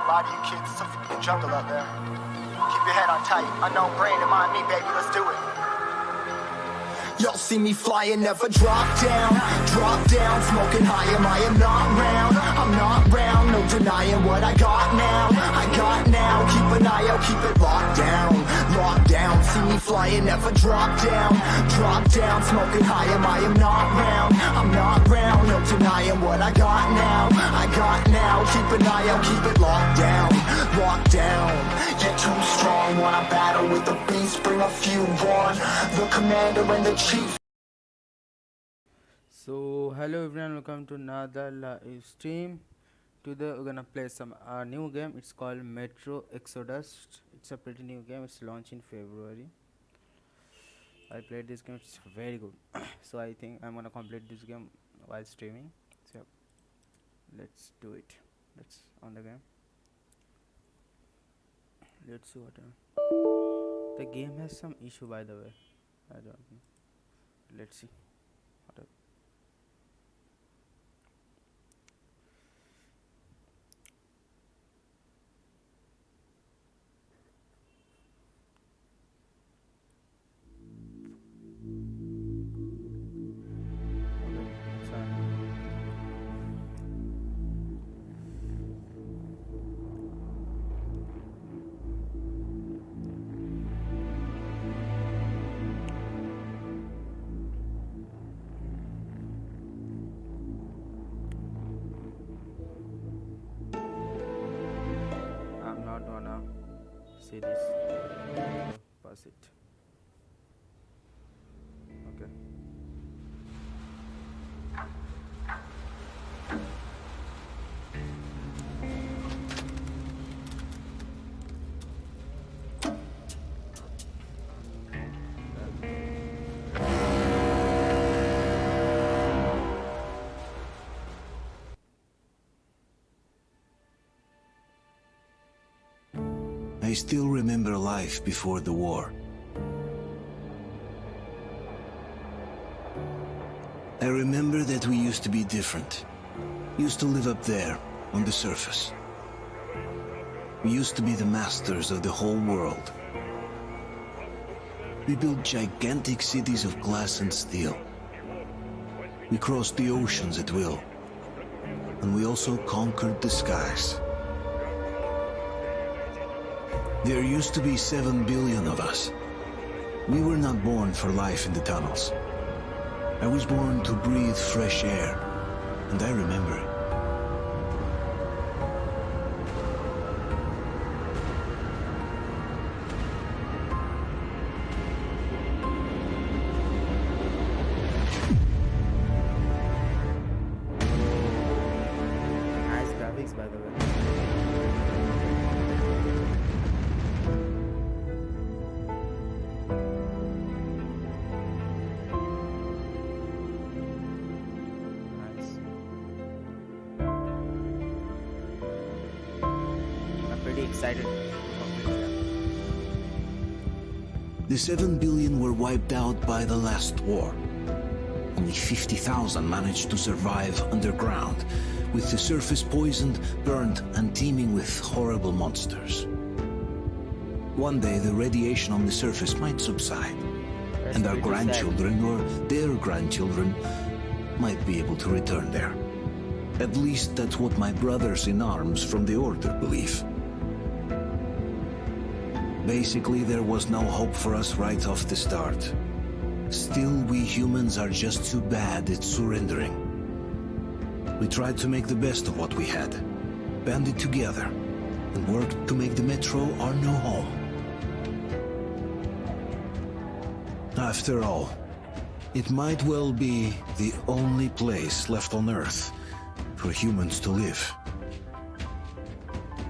Don't lie to you kids, it's a fucking jungle out there. Keep your head on tight, unknown brain and mind me, baby, let's do it. Y'all see me flying, never drop down, smoking high, I am not round, I'm not round, no denying what I got now, keep an eye out, keep it locked down, see me flying, never drop down, smoking high, I am not round, I'm not round, no denying what I got now, keep an eye out, keep it locked down, you're too strong, wanna battle with the beast, bring a few on, the commander and the chief. So hello everyone, welcome to another live stream. Today we're gonna play some new game. It's called Metro Exodus. It's a pretty new game. It's launched in February. I played this game. It's very good. So I think I'm gonna complete this game while streaming. So let's do it. Let's on the game. Let's see what the game has some issue, by the way. I don't know. Let's see. See this, pass it. Okay. I still remember life before the war. I remember that we used to be different. Used to live up there, on the surface. We used to be the masters of the whole world. We built gigantic cities of glass and steel. We crossed the oceans at will. And we also conquered the skies. There used to be 7 billion of us. We were not born for life in the tunnels. I was born to breathe fresh air, and I remember it. Nice graphics, by the way. Excited. The 7 billion were wiped out by the last war. Only 50,000 managed to survive underground, with the surface poisoned, burnt, and teeming with horrible monsters. One day the radiation on the surface might subside, and our grandchildren or their grandchildren might be able to return there. At least that's what my brothers in arms from the Order believe. Basically, there was no hope for us right off the start. Still, we humans are just too bad at surrendering. We tried to make the best of what we had, banded together, and worked to make the Metro our new home. After all, it might well be the only place left on Earth for humans to live.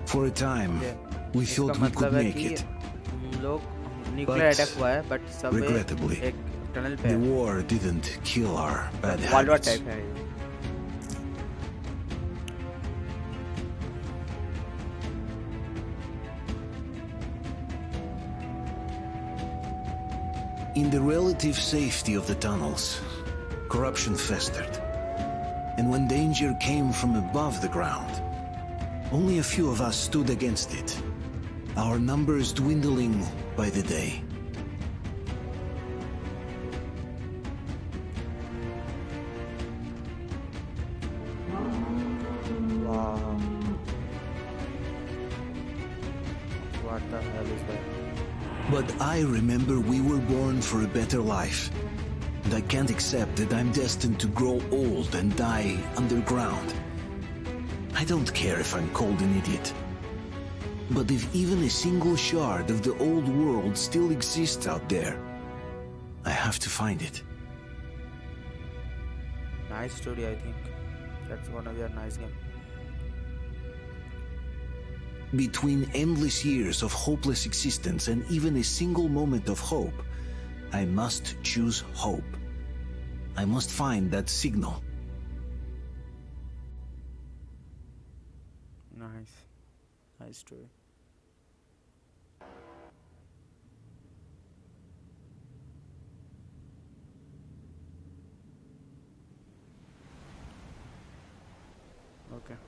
For a time, we thought we could make it. But regrettably, the war didn't kill our bad habits. In the relative safety of the tunnels, corruption festered. And when danger came from above the ground, Only a few of us stood against it, our numbers dwindling by the day. Wow. What the hell is that? But I remember we were born for a better life. And I can't accept that I'm destined to grow old and die underground. I don't care if I'm called an idiot. But if even a single shard of the old world still exists out there, I have to find it. Nice story, I think. That's gonna be a nice game. Between endless years of hopeless existence and even a single moment of hope, I must choose hope. I must find that signal. Nice. Nice story. Okay.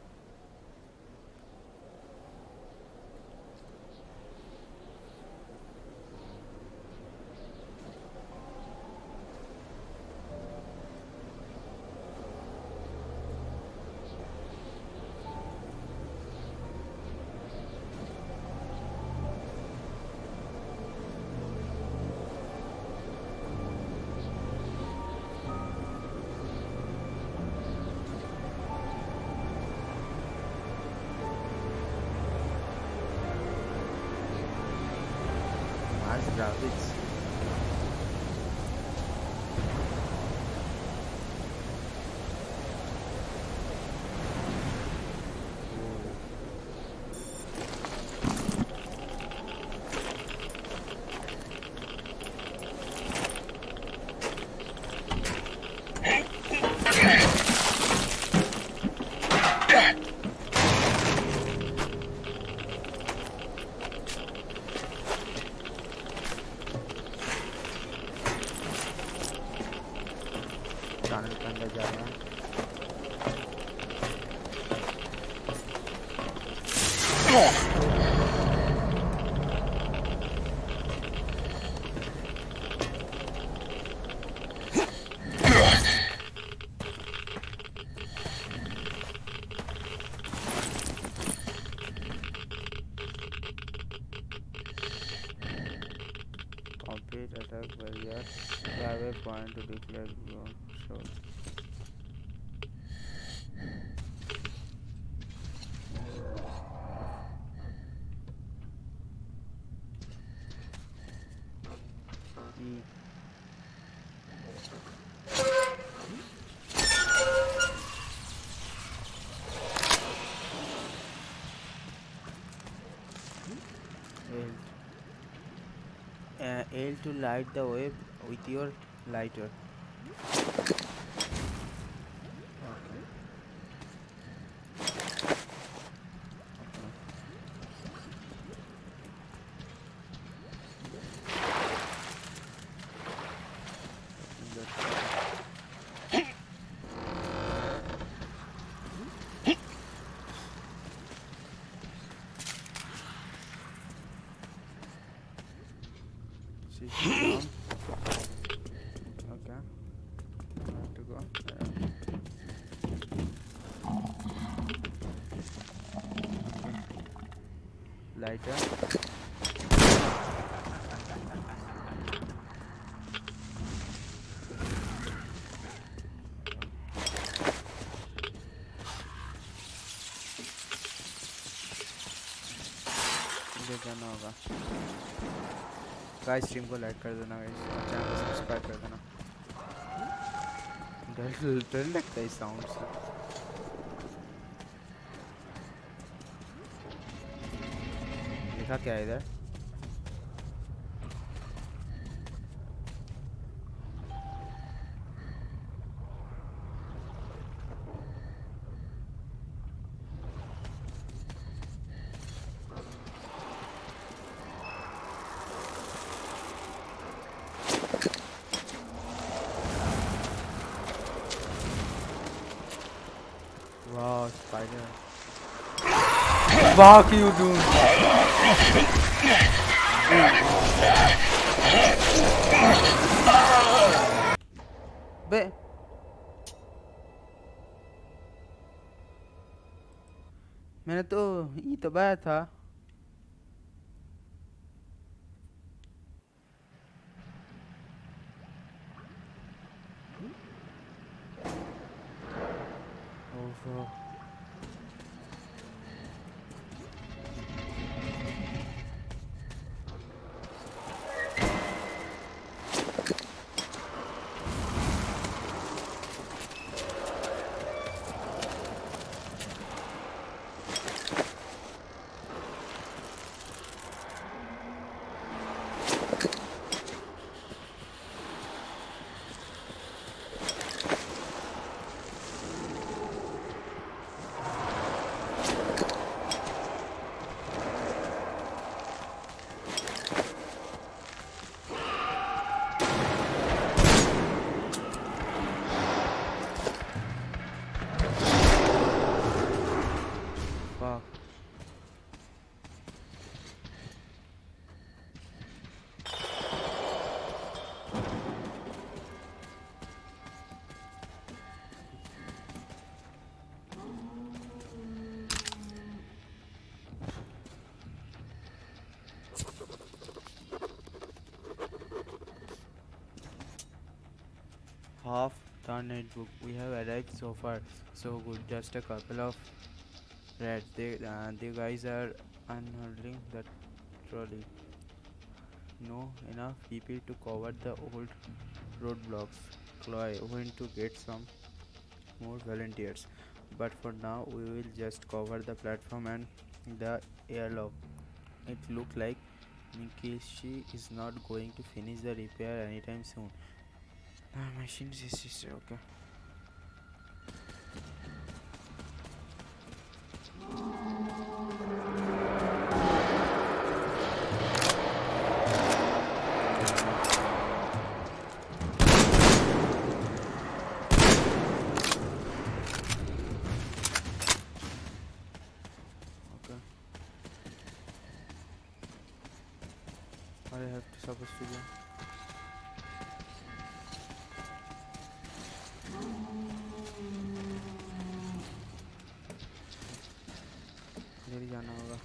Nice graphics. Tunnel के अंदर जा रहे हैं। Complete attack barrier. You have a point to declare your show. E. L to light the web with your lighter. Down. Okay. I have to go. Lighter. ये जाना होगा। Guys stream को like कर देना गाइस और channel को subscribe कर देना। डर लगता है इस साउंड से। लिखा क्या है इधर? Wow, spider. fuck you doing? बे मैंने तो ये दबाया था. ओहो half the netbook. We have arrived so far, so good. Just a couple of rats. The guys are unholding the trolley. No enough people to cover the old roadblocks. Chloe went to get some more volunteers, but for now we will just cover the platform and the airlock. It looks like Mikishi is not going to finish the repair anytime soon. Machine is okay. What I have to supposed to do? इधर ही जाना होगा.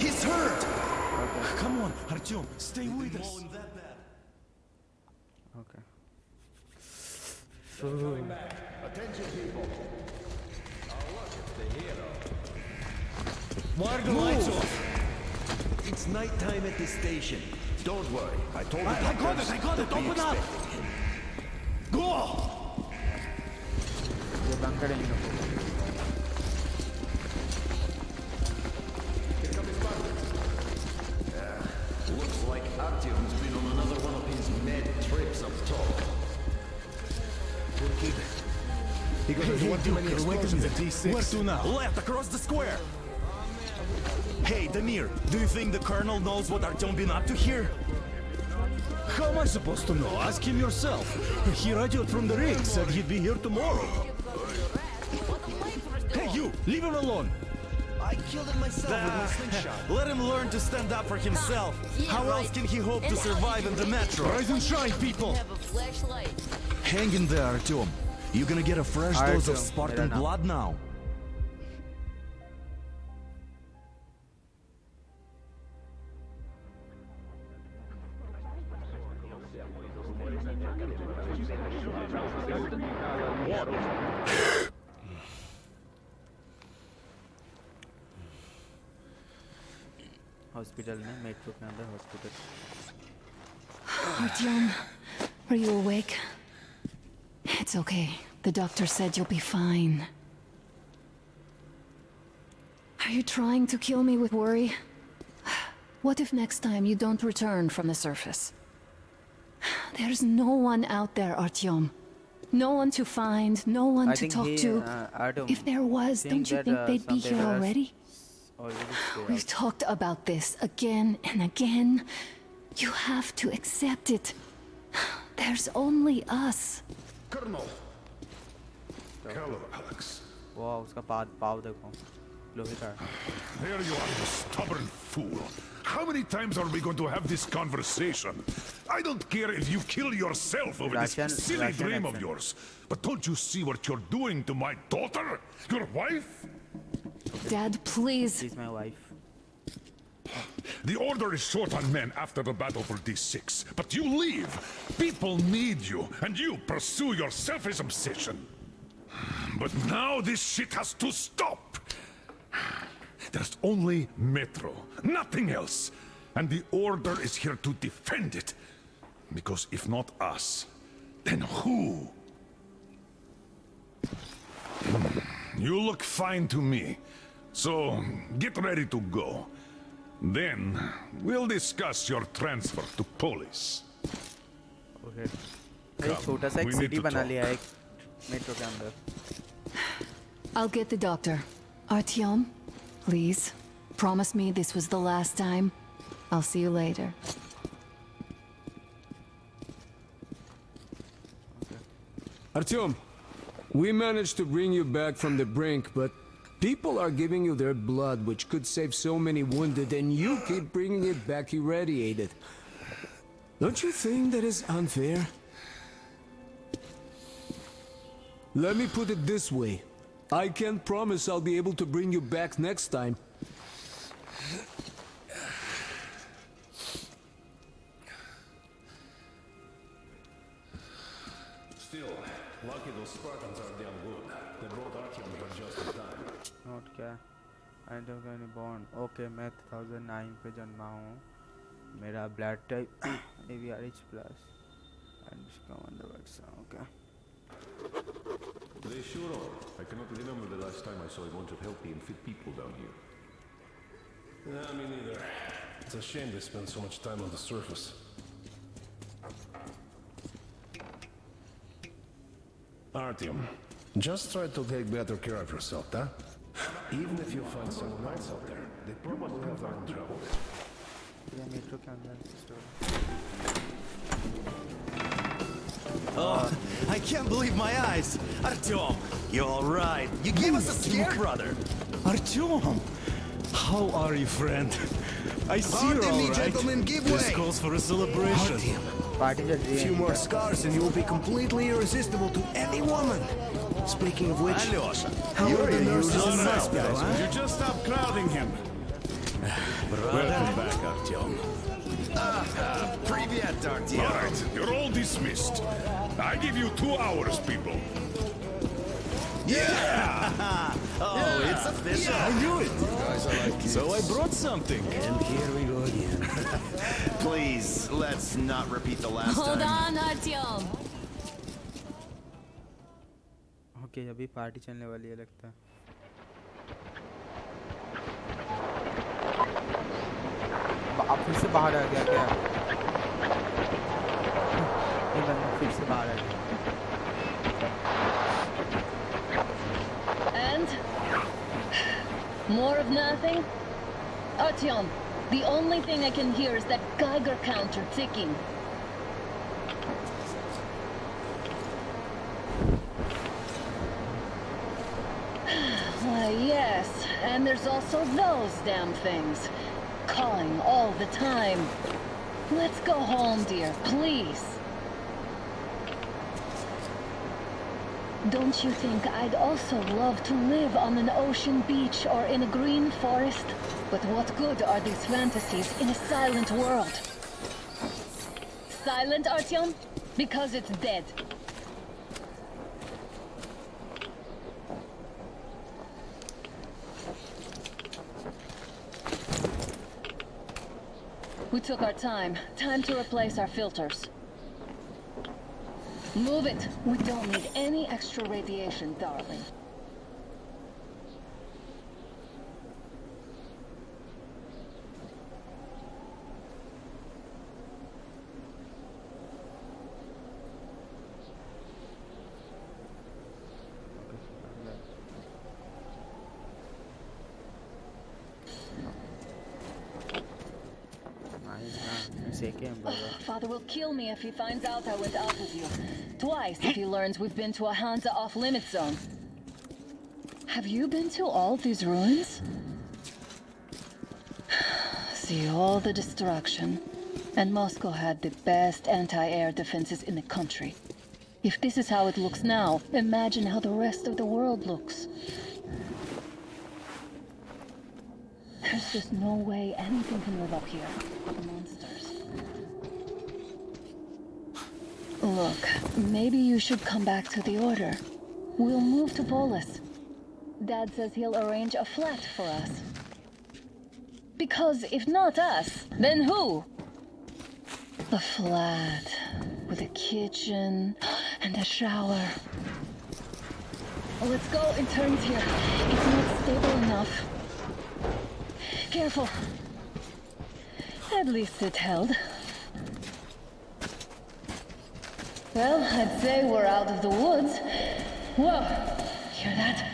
He's hurt! Okay. Come on, Artyom, stay with us. Okay. Attention, people. Oh, look, it's the hero. Why are the lights off? It's nighttime at the station. Don't worry, I told you. I got it, open up! Go! ये बंद करेंगे लोग. Looks like Artyom's been on another one of his mad trips up top. He got one too many explosions at D6. Where to now? Left, across the square! Hey, Damir, do you think the Colonel knows what Artyom been up to here? How am I supposed to know? Ask him yourself. He radioed from the rig, said he'd be here tomorrow. Hey, you! Leave him alone! I killed him myself with my slingshot. Let him learn to stand up for himself. How else can he hope to survive in the metro? Rise and shine, people! Hang in there, Artyom. You're gonna get a fresh dose of Spartan blood now. Hospital में metro के अंदर hospital Artyom, are you awake? It's okay. The doctor said you'll be fine. Are you trying to kill me with worry? What if next time you don't return from the surface? There's no one out there, Artyom. No one to find, no one to talk to. If there was, don't you think they'd be here already? We've talked about this again and again. You have to accept it. There's only us. Colonel. Hello, Alex. Wow, उसका पाव देखो लोहे का. There you are, you stubborn fool. How many times are we going to have this conversation? I don't care if you kill yourself over this silly dream of yours. But don't you see what you're doing to my daughter? Your wife? Dad, please. She's my wife. The Order is short on men after the battle for D6. But you leave. People need you, and you pursue your selfish obsession. But now this shit has to stop. There's only Metro, nothing else. And the Order is here to defend it. Because if not us, then who? You look fine to me. So, get ready to go. Then, we'll discuss your transfer to Polis. Okay. एक छोटा सा एक city बना लिया है metro के अंदर. I'll get the doctor. Artyom, please, promise me this was the last time. I'll see you later. Artyom, we managed to bring you back from the brink, but people are giving you their blood, which could save so many wounded, and you keep bringing it back irradiated. Don't you think that is unfair? Let me put it this way. I can't promise I'll be able to bring you back next time. Still, lucky those Spartans are damn good. They brought Artyom here just in time. Note क्या? I don't have any bond. Okay, मैं 2009 पे जन्मा हूँ. मेरा blood type AVRH plus. And come on the website. Okay. They sure are. I cannot remember the last time I saw a bunch of healthy and fit people down here. Yeah, me neither. It's a shame they spend so much time on the surface. Artyom, just try to take better care of yourself, huh? Even if you find someone else out there, they probably have their own trouble. ये metro के अंदर store. Oh, I can't believe my eyes. Artyom, you're all right. You gave us a scare, brother. Artyom! How are you, friend? I see you're all right. Gentlemen, give This way. calls for a celebration. Party चल रही A few है. more scars and you will be completely irresistible to any woman. Speaking of which, Alyosha, how are you're the a nurses usual in the nice hospital, guy, huh? You just stop crowding him. Welcome back, Artyom. Привет, Artyom. All right, you're all dismissed. I give you 2 hours, people. Yeah! Oh, it's official. I knew it. So I brought something. And here we go again. Please, let's not repeat the last Hold time. on, Artyom. Okay, अभी party चलने वाली है लगता है. अब फिर से बाहर आ गया क्या? ये बंदा फिर से बाहर आ गया. And? More of nothing? Artyom, the only thing I can hear is that Geiger counter ticking. Why, yes, and there's also those damn things. Calling all the time. Let's go home, dear, please. Don't you think I'd also love to live on an ocean beach or in a green forest? But what good are these fantasies in a silent world? Silent, Artyom? Because it's dead. We took our time. Time to replace our filters. Move it! We don't need any extra radiation, darling. Father will kill me if he finds out I went out with you. Twice if he learns we've been to a Hansa off-limit zone. Have you been to all these ruins? See all the destruction. And Moscow had the best anti-air defenses in the country. If this is how it looks now, imagine how the rest of the world looks. There's just no way anything can live up here. Monsters. Look, maybe you should come back to the Order. We'll move to Polis. Dad says he'll arrange a flat for us. Because if not us, then who? A flat with a kitchen and a shower. Let's go in turns here. It's not stable enough. Careful. At least it held. Well, I'd say we're out of the woods. Whoa! Hear that?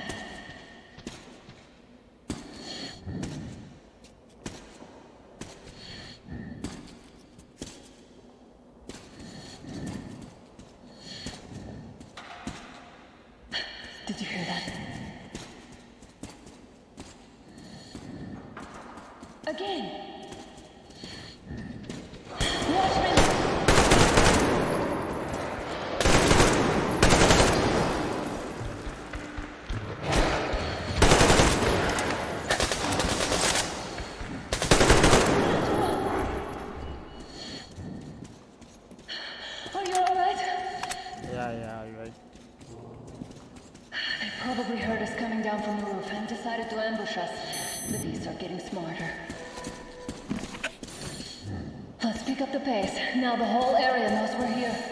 Did you hear that? Again! Watchmen! Are you alright? Yeah, you're right. They probably heard us coming down from the roof and decided to ambush us. The beasts are getting smarter. Let's pick up the pace. Now the whole area knows we're here.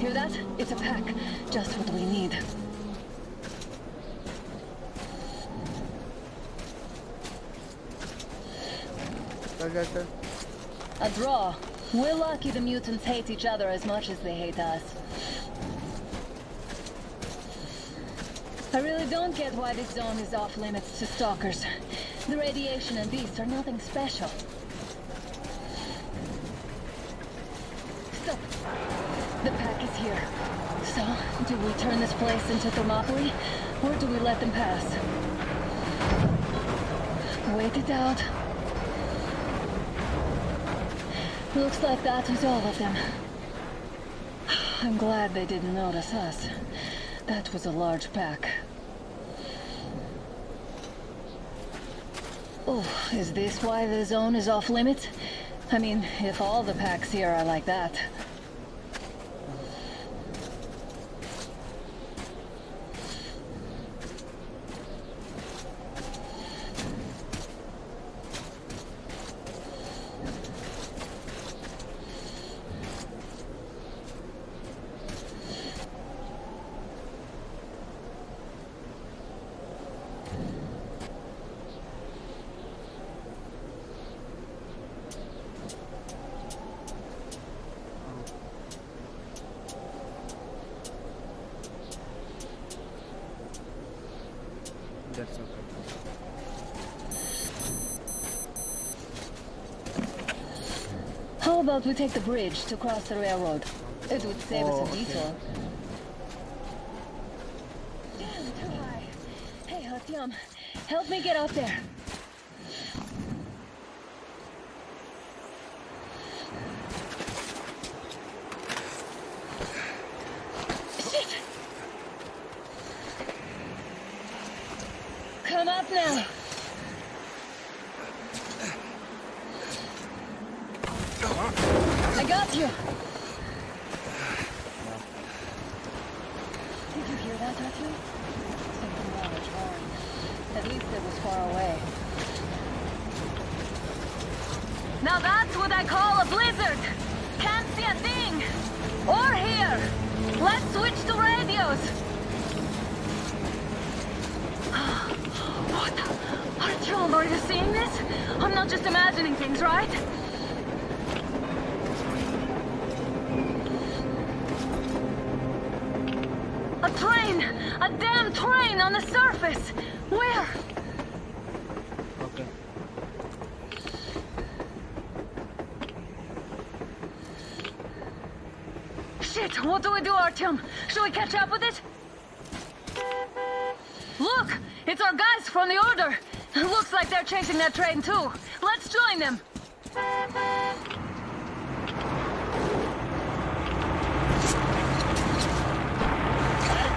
Hear that? It's a pack. Just what we need. A draw. We're lucky the mutants hate each other as much as they hate us. I really don't get why this zone is off limits to stalkers. The radiation and beasts are nothing special. Stop. The pack is here. So, do we turn this place into Thermopylae, or do we let them pass? Wait it out. Looks like that was all of them. I'm glad they didn't notice us. That was a large pack. Oh, is this why the zone is off limits? I mean, if all the packs here are like that. that's okay. How about we take the bridge to cross the railroad? It would save us a detour. Damn, too high. Hey, Artyom, help me get out there. Shit! Come up now. I got you. Did you hear that, Artyom? Something large roaring. At least it was far away. Now that's what I call a blizzard. Can't see a thing. Or hear. Let's switch to radios. What? Artyom, are you seeing this? I'm not just imagining things, right? A train! A damn train on the surface! Where? Okay. Shit, what do we do, Artyom? Should we catch up with it? Look! It's our guys from the Order! Looks like they're chasing that train too. Let's join them!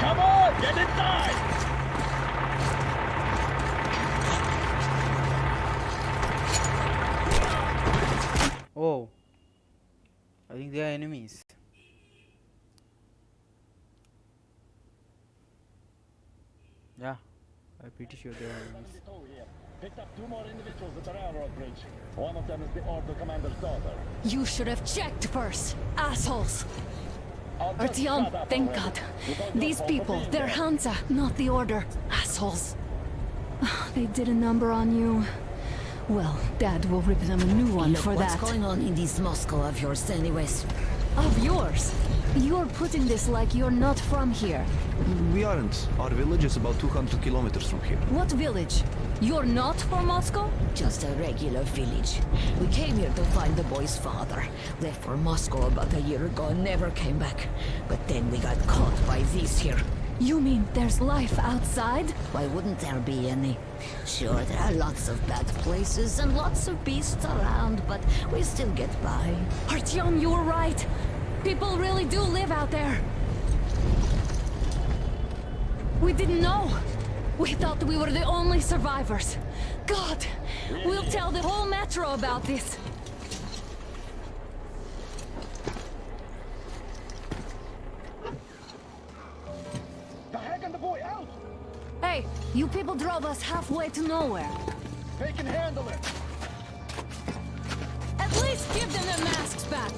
Come on, get inside! Oh, I think they are enemies. Yeah, I'm pretty sure they are enemies. Picked up 2 more individuals at the railroad bridge. One of them is the Order commander's daughter. You should have checked first, assholes! Artyom, thank God. These people, they're Hansa, not the Order. Assholes. They did a number on you. Well, Dad will rip them a new one for that. What's going on in this Moscow of yours anyways? Of yours? You're putting this like you're not from here. We aren't. Our village is about 200 kilometers from here. What village? You're not from Moscow? Just a regular village. We came here to find the boy's father. Left for Moscow about a year ago and never came back. But then we got caught by these here. You mean there's life outside? Why wouldn't there be any? Sure, there are lots of bad places and lots of beasts around, but we still get by. Artyom, you were right. People really do live out there. We didn't know. We thought we were the only survivors. God, we'll tell the whole metro about this. The heck and the boy out! Hey, you people drove us halfway to nowhere. They can handle it! At least give them their masks back.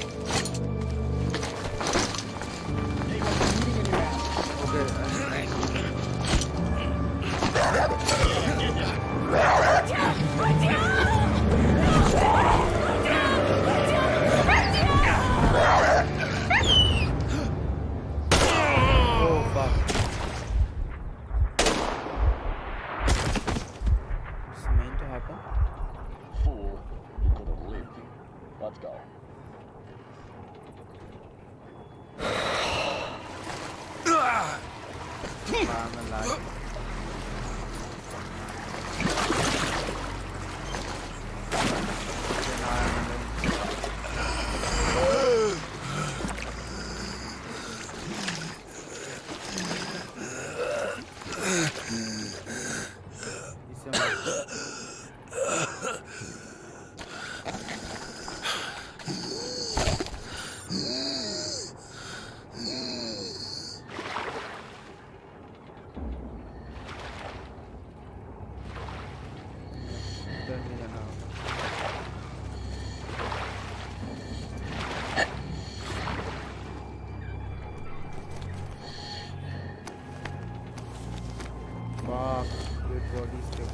They were shooting in your ass. Oh fuck. It's meant to happen. Fool, you could have lived. Let's go. I'm alive. Fuck, good body step.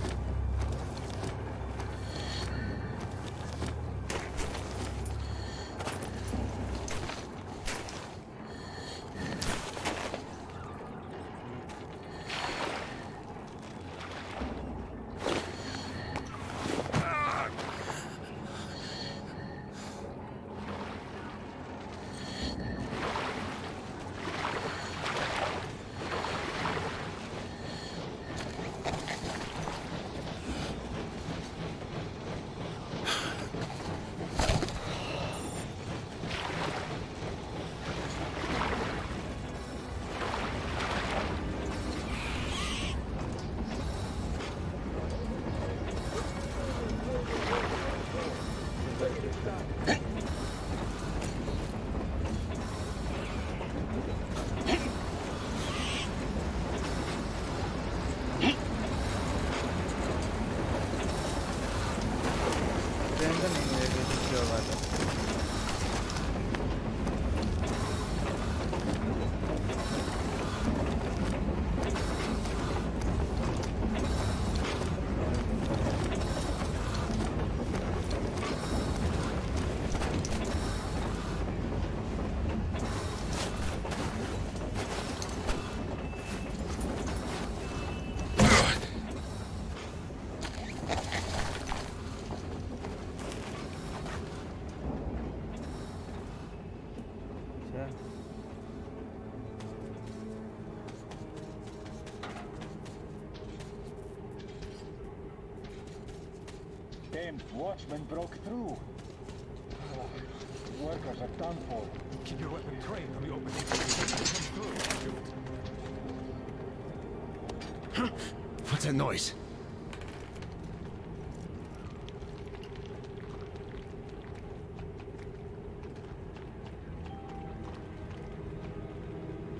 damned watchman broke through. Workers are done for. Keep your weapon trained on the open. What's that noise?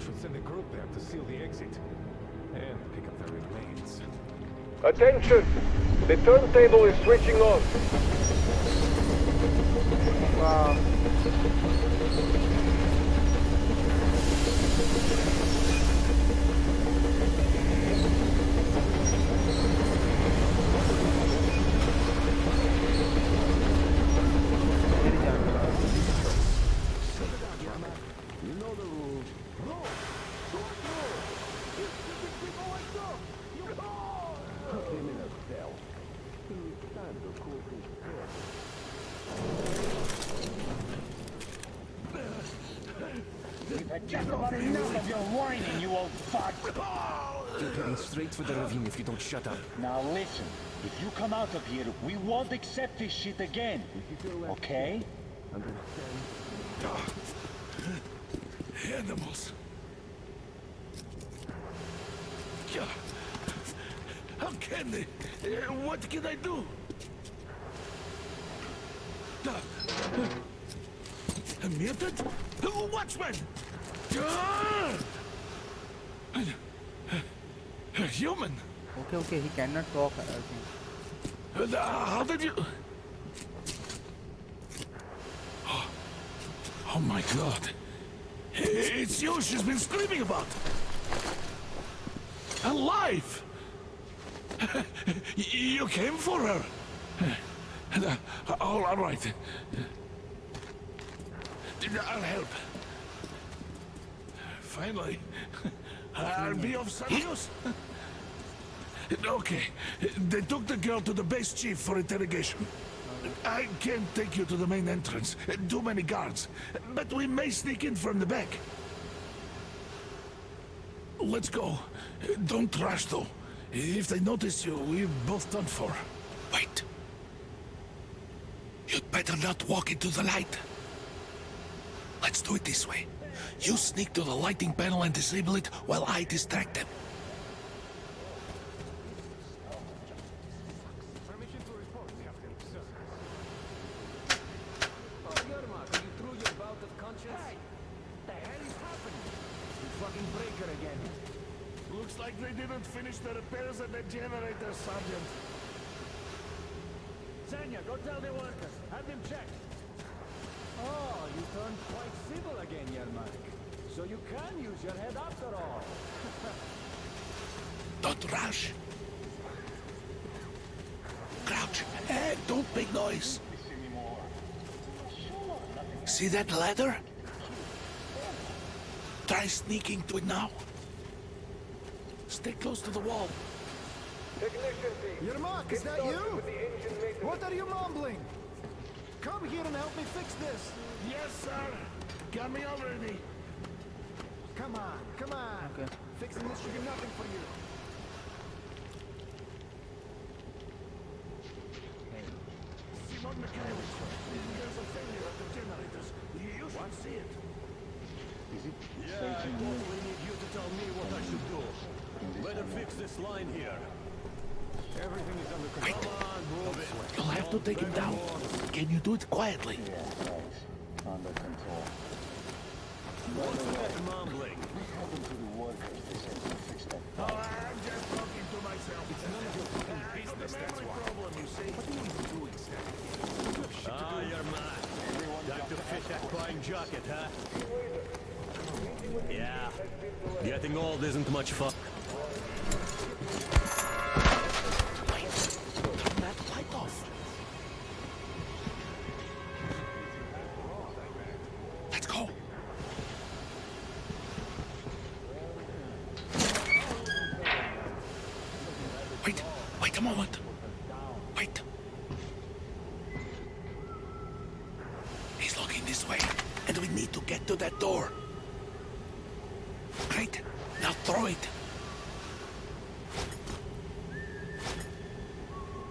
Should send a group there to seal the exit and pick up the remains. Attention! The turntable is switching on. Wow. You know the rules. Put him in a cell. It's time to cool his We've had just about enough of your whining, you old fuck! You're heading straight for the ravine if you don't shut up. Now listen, if you come out of here, we won't accept this shit again. Okay? Animals. Yeah. How can they? What can I do? A mutant? Watchman! A human? Okay, he cannot talk, I think. How did you... Oh my god. It's you she's been screaming about. Alive! You came for her. All right. I'll help. Finally. I'll be of some use. Okay. They took the girl to the base chief for interrogation. I can't take you to the main entrance. Too many guards. But we may sneak in from the back. Let's go. Don't rush, though. If they notice you, we're both done for. Wait. You'd better not walk into the light. Let's do it this way. You sneak to the lighting panel and disable it while I distract them. Permission to report, Captain, sir. Oh, Yermak, are you through your bout of conscience? Hey! The hell is happening? You fucking breaker again. Looks like they didn't finish the repairs at the generator, Sergeant. Sayan, go tell the workers. Have them checked. Oh, you turned quite civil again, Yermak. So you can use your head after all. Don't rush. Crouch and don't make noise. See that ladder? Try sneaking to it now. Stay close to the wall. Yermak, is that you? What are you mumbling? Come here and help me fix this. Yes, sir. Got me already. Come on, come on. Okay. Fixing this should be nothing for you. Simon Mechanic. There's a failure at the generators. You should see it. Is it? Yeah, I totally need you to tell me what I should do. Better fix this line here. Everything is under control. Wait. Come on, move it. You'll have to take him down. Can you do it quietly? Yeah, right. Under control. What's that mumbling? What happened to the workers? They said to fix that. Oh, I'm just talking to myself. It's none of your fucking business, that's why. Problem, you see? What do you do exactly? Ah, you're mad. Time to fish that flying jacket, huh? Yeah. Getting old isn't much fun. Turn that light off. Let's go. Wait a moment. Wait. He's looking this way, and we need to get to that door. Great. Now throw it.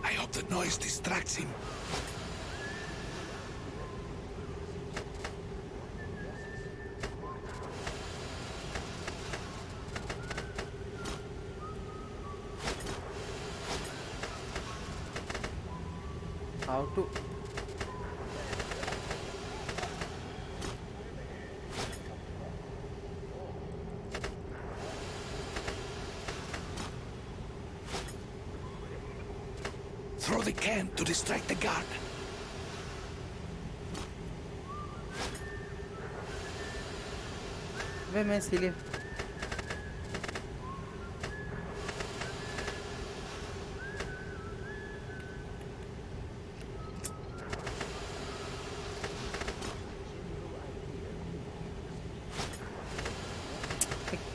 I hope the noise distracts him. How to? Throw the can to distract the guard. वे मैं इसीलिए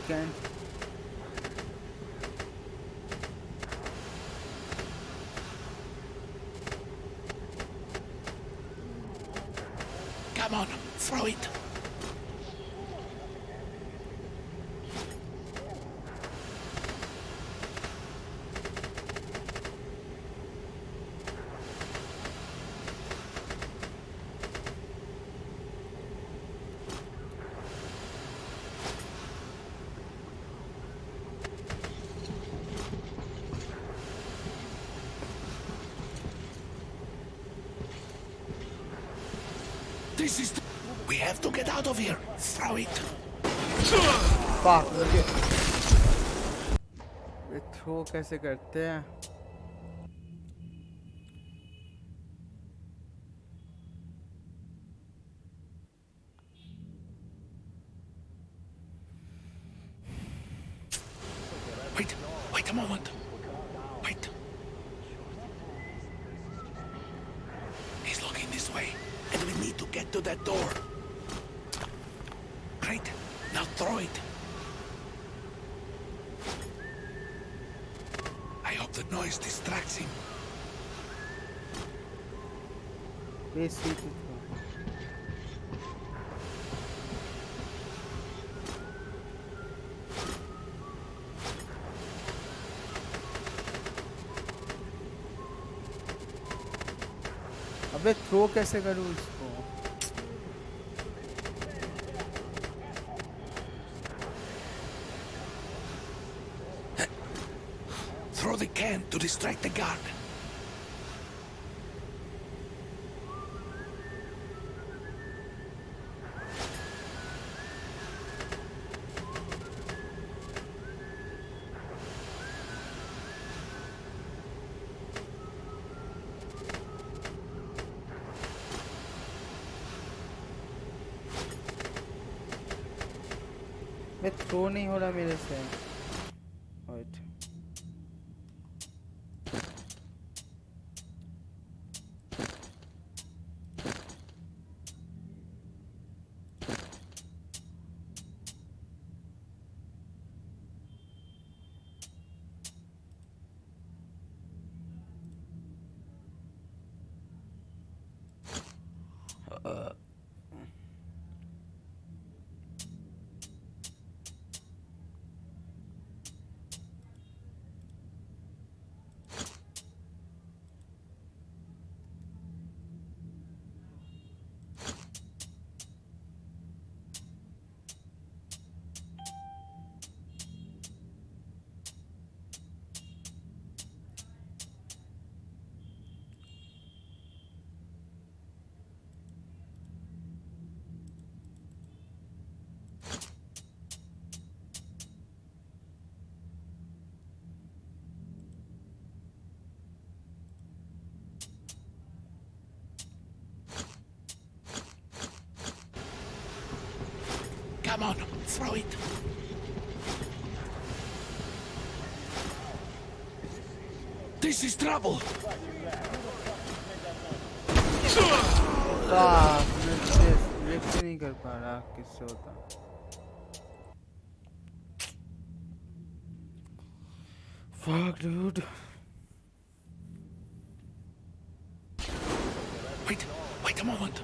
can Come on, throw it. This is. We have to get out of here. Throw it. fuck मुझे ये throw कैसे करते हैं Wait a moment. Wait. He's looking this way, and we need to get to that door. Great. Now throw it. I hope the noise distracts him. PSU to throw अबे throw कैसे करूँ इसको Throw the can to distract the guard. मैं throw नहीं हो रहा मेरे से wait Come on, throw it. This is trouble. लिफ्ट नहीं कर पा रहा किससे होता fuck dude Wait a moment.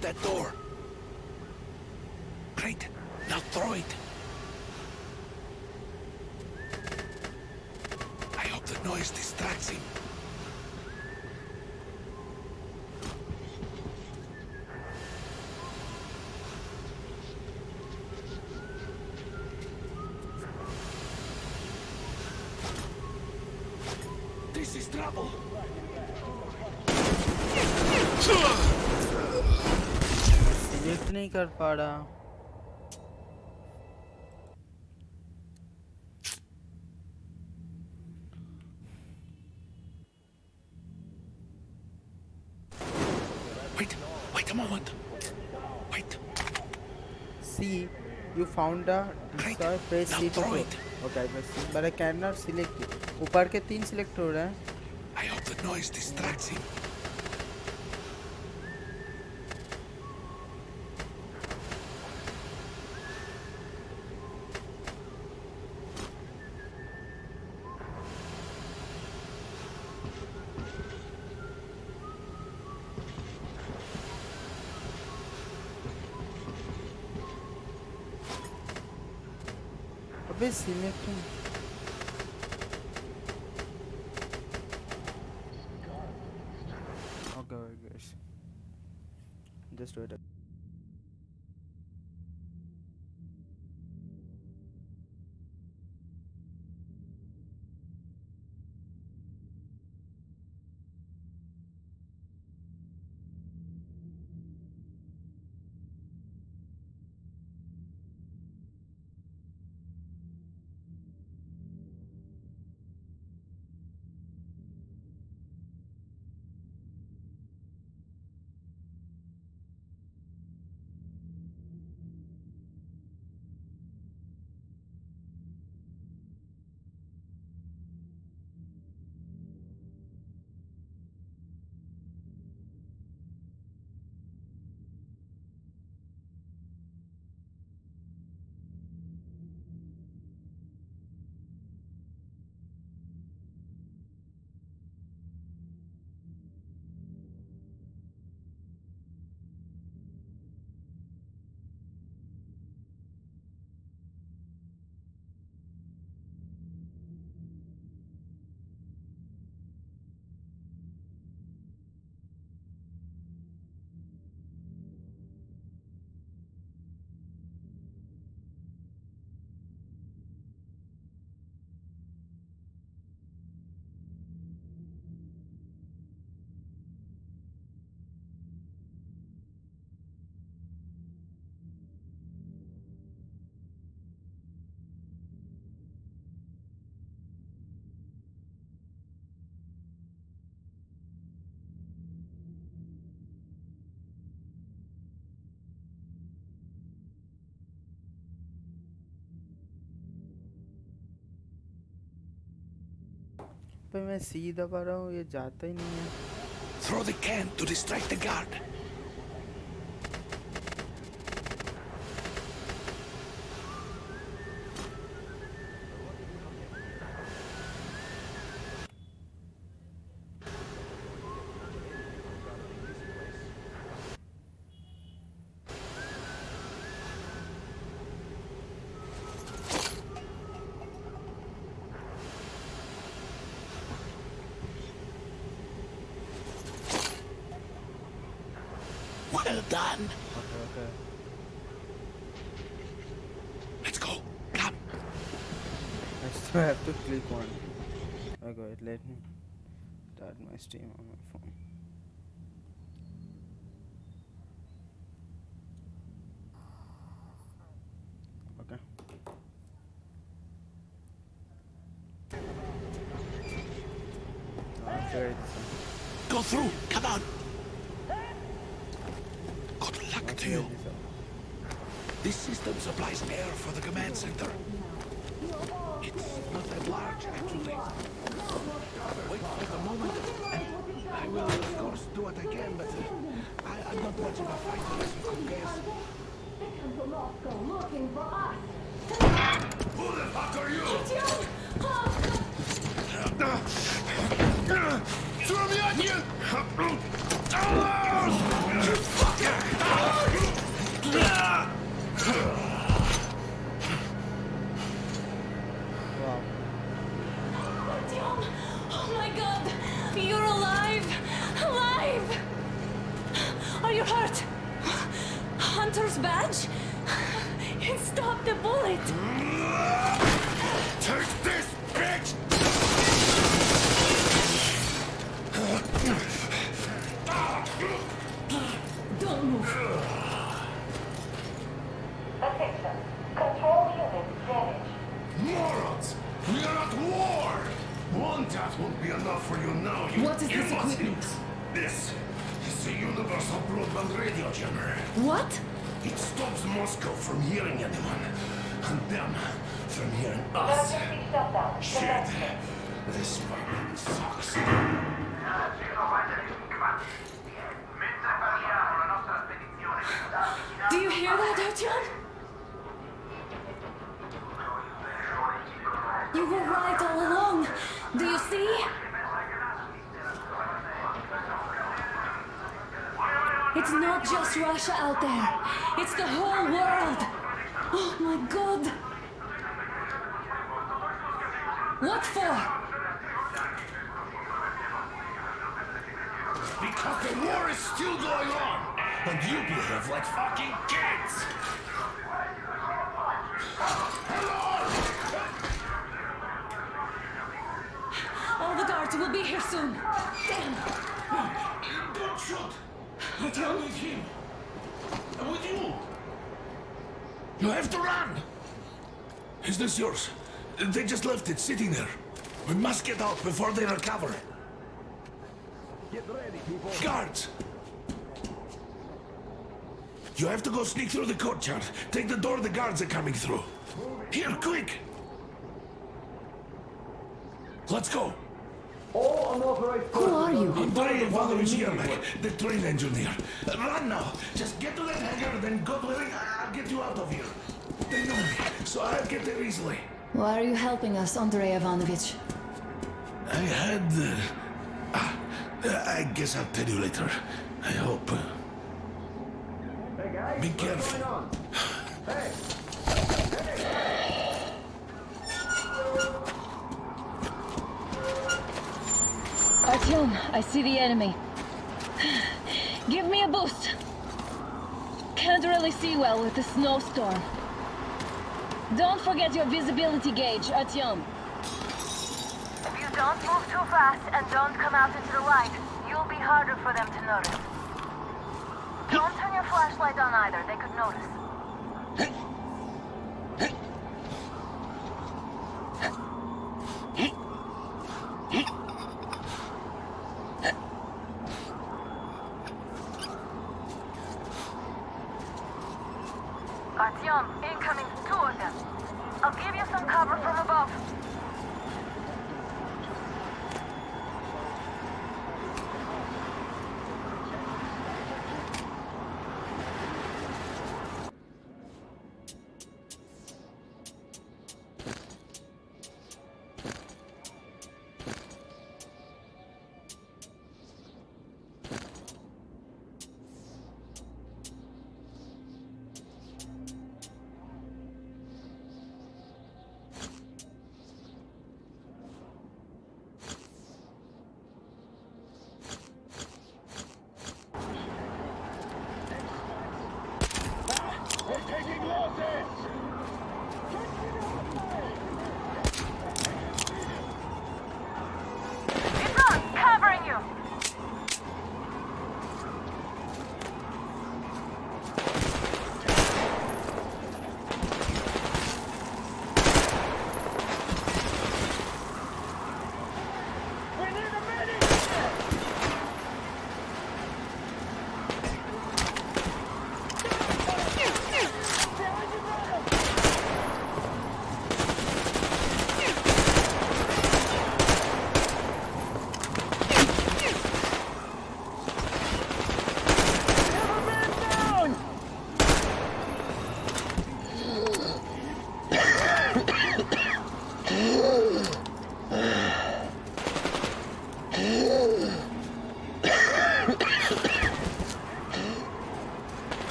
that door. Great. Now throw it. I hope the noise distracts him. This is trouble. Select नहीं कर पा रहा. Wait a moment. Wait. See, you found a destroy. Press C to throw go. it. Okay, I press C, but I cannot select it. ऊपर के 3 select हो रहा है. I hope the noise distracts him. अबे select. Okay, guys. Just wait. पे मैं सी दबा रहा हूँ, ये जाता ही नहीं है. Throw the can to distract the guard. Well done. Okay. Let's go. Come. I still have to click one. Okay, wait, let me start my stream on my phone. Okay. Okay. Go through. Come on. Good luck to you. This system supplies air for the command center. It's not that large, actually. Wait for the moment, and I will, of course, do what I can, but I'm not much of a fighter, as you could guess. Looking for us. Who the fuck are you? Throw me at you! You fucker! Wow. Artyom! Oh my god! You're alive! Alive! Are you hurt? Hunter's badge? It stopped the bullet! Take this, bitch! Don't move! Attention. Control unit damaged. Morons! We are at war! One death won't be enough for you now, you What is this imbeciles. equipment? This is the Universal Broadband Radio Jammer. What? It stops Moscow from hearing anyone, and them from hearing us. Emergency shutdown. Shit! This fucking sucks. Do you hear that, Artyom? You were right all along. Do you see? It's not just Russia out there. It's the whole world. Oh my god. What for? Because the war is still going on, and you behave like fucking kids! All the guards will be here soon. Damn. Don't shoot! Artyom? I'm with him! I'm with you! You have to run! Is this yours? They just left it sitting there. We must get out before they recover. Get ready, people. Guards! You have to go sneak through the courtyard. Take the door the guards are coming through. Here, quick! Let's go! All unauthorized Who are you? Andrei Ivanovich Yermak, the train engineer. Run now! Just get to that hangar, then God willing, I'll get you out of here. They know me, so I'll get there easily. Why are you helping us, Andrei Ivanovich? I had... I guess I'll tell you later. I hope. Hey guys, Be what's careful. going on? Hey! Artyom, I see the enemy. Give me a boost. Can't really see well with the snowstorm. Don't forget your visibility gauge, Artyom. If you don't move too fast and don't come out into the light, you'll be harder for them to notice. Don't turn your flashlight on either, they could notice. Artyom, incoming, 2 of them. I'll give you some cover from above.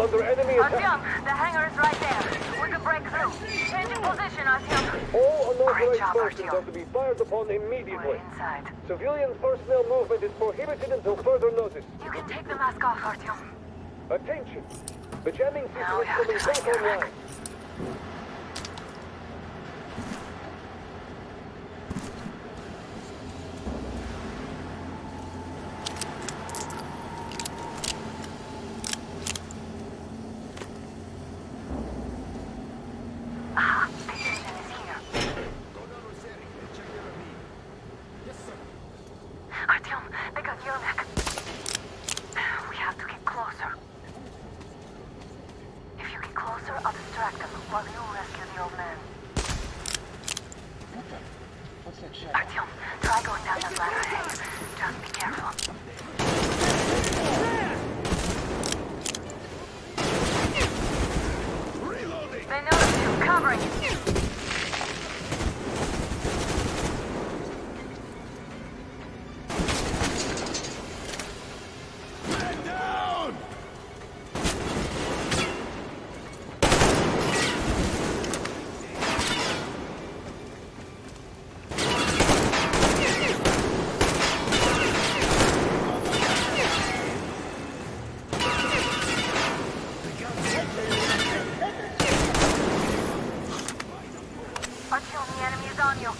under enemy attack. Artyom, the hangar is right there. We can break through. Changing position, Artyom. All Great unauthorized job, persons Artyom. are to be fired upon We're immediately. inside. Civilian personnel movement is prohibited until further notice. You can take the mask off, Artyom. Attention! The jamming system Now we is have coming to back find Yermak. online. Aha, the engine is here. Artyom, they got Yermak. We have to get closer. If you get closer, I'll distract them while you rescue the old man. Artyom, try going down that ladder ahead. Just be careful. They noticed you. Covering. Artyom, the enemy is on you.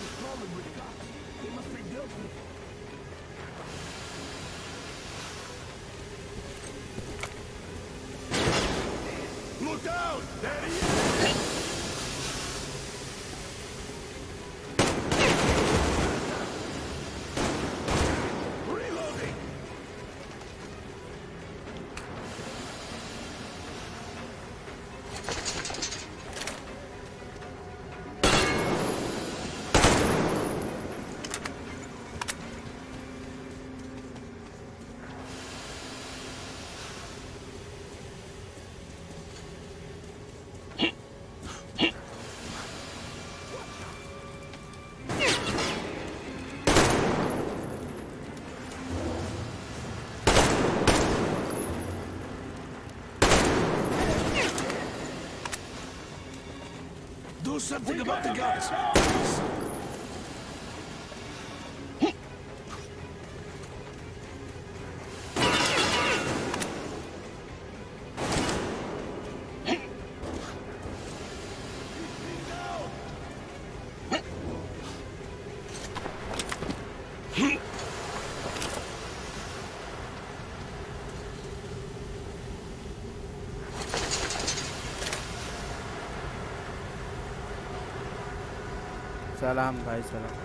Look out! There he is! Reloading! Do something about the guns. सलाम भाई सलाम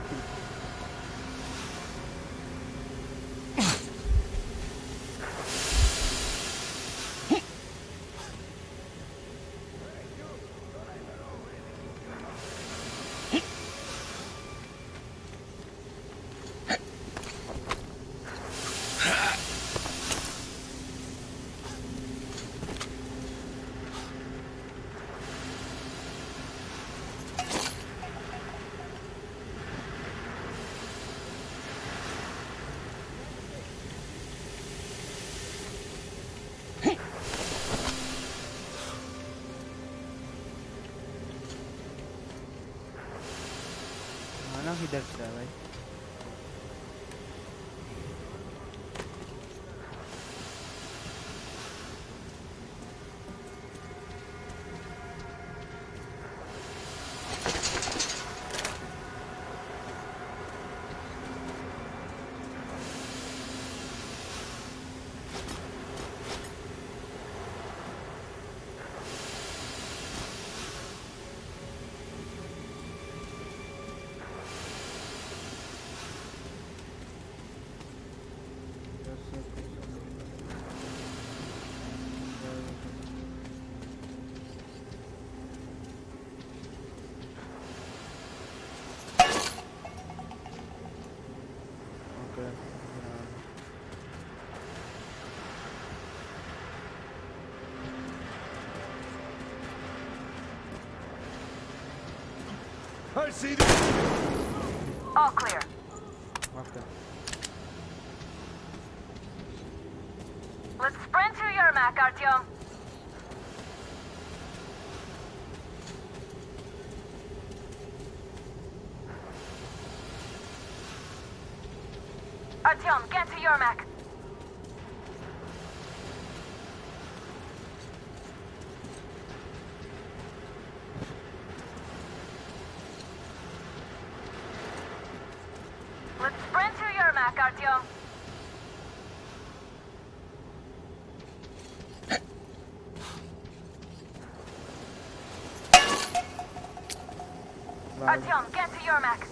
खाना किधर से है भाई I see this. All clear. Okay. Let's sprint to Yermak, Artyom. Artyom, get to Yermak. Let's sprint to Yermak, Artyom. Artyom, get to Yermak.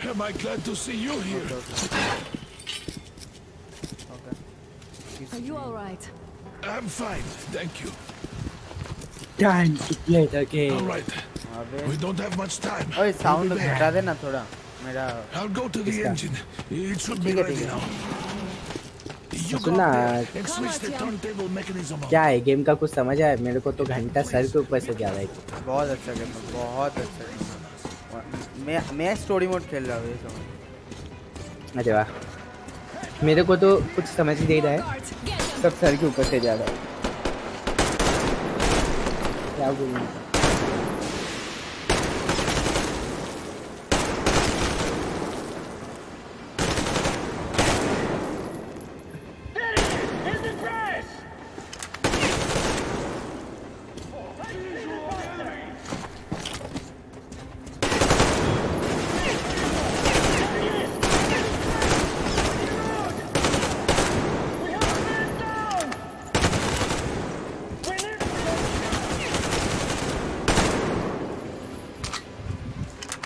Am I glad to see you here? Are you alright? I'm fine, thank you. Time to play the game. All right. We don't have much time. ओए sound घटा देना थोड़ा मेरा I'll go to the engine. It should be ready now. You go सुना there and switch the turntable mechanism on. क्या है game का कुछ समझ आया मेरे को तो घंटा सर के ऊपर से जा रहा है बहुत अच्छा गेम है बहुत अच्छा गेम मैं स्टोरी मोड खेल रहा हूँ ये समझ अरे वाह मेरे को तो कुछ समझ ही नहीं रहा है सब सर के ऊपर से जा रहा है क्या बोलूं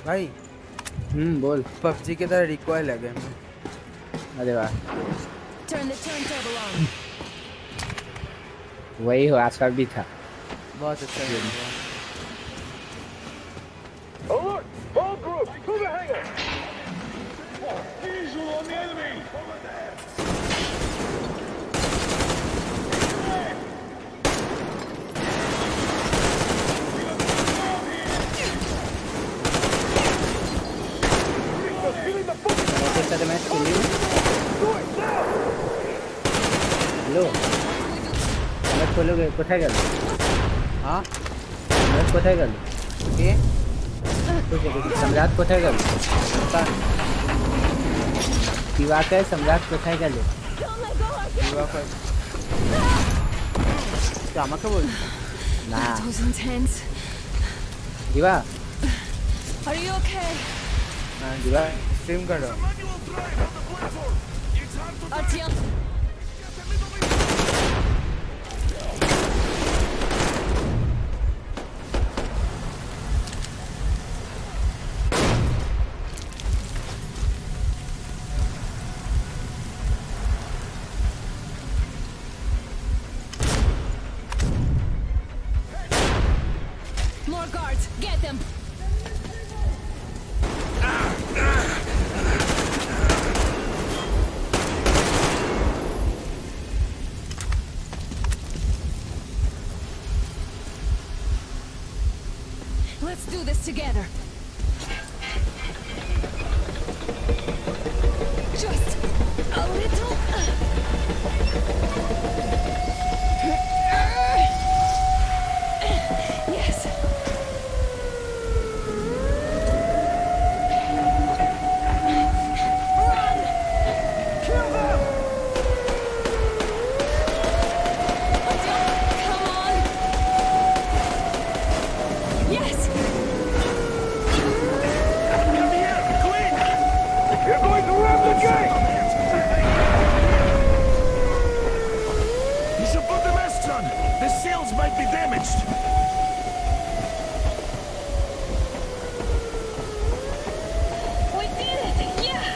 भाई बोल पबजी के तरह रिकॉइल है गेम में अरे वाह Turn the turntable on. वही हो आसपास भी था बहुत अच्छा गेम है Alert! All groups, to the hangar! Visual on the enemy! Over there! साथ मैच खेल रही हेलो मैच खोलोगे কোথায় গেল हाँ मैच কোথায় গেল के सम्राट কোথায় গেল दिवाकर सम्राट কোথায় গেল दिवाकर क्या আমাকে বল না That was intense. दिवा Are you okay? दिवा स्ट्रीम कर रहा हूँ Artyom. More guards, get them. Let's do this together. Just a little. Yes. Run! Kill them! Come on! Yes! Come here, quick! You're going to rob the gate! You should put the masks on. The seals might be damaged. We did it! Yeah!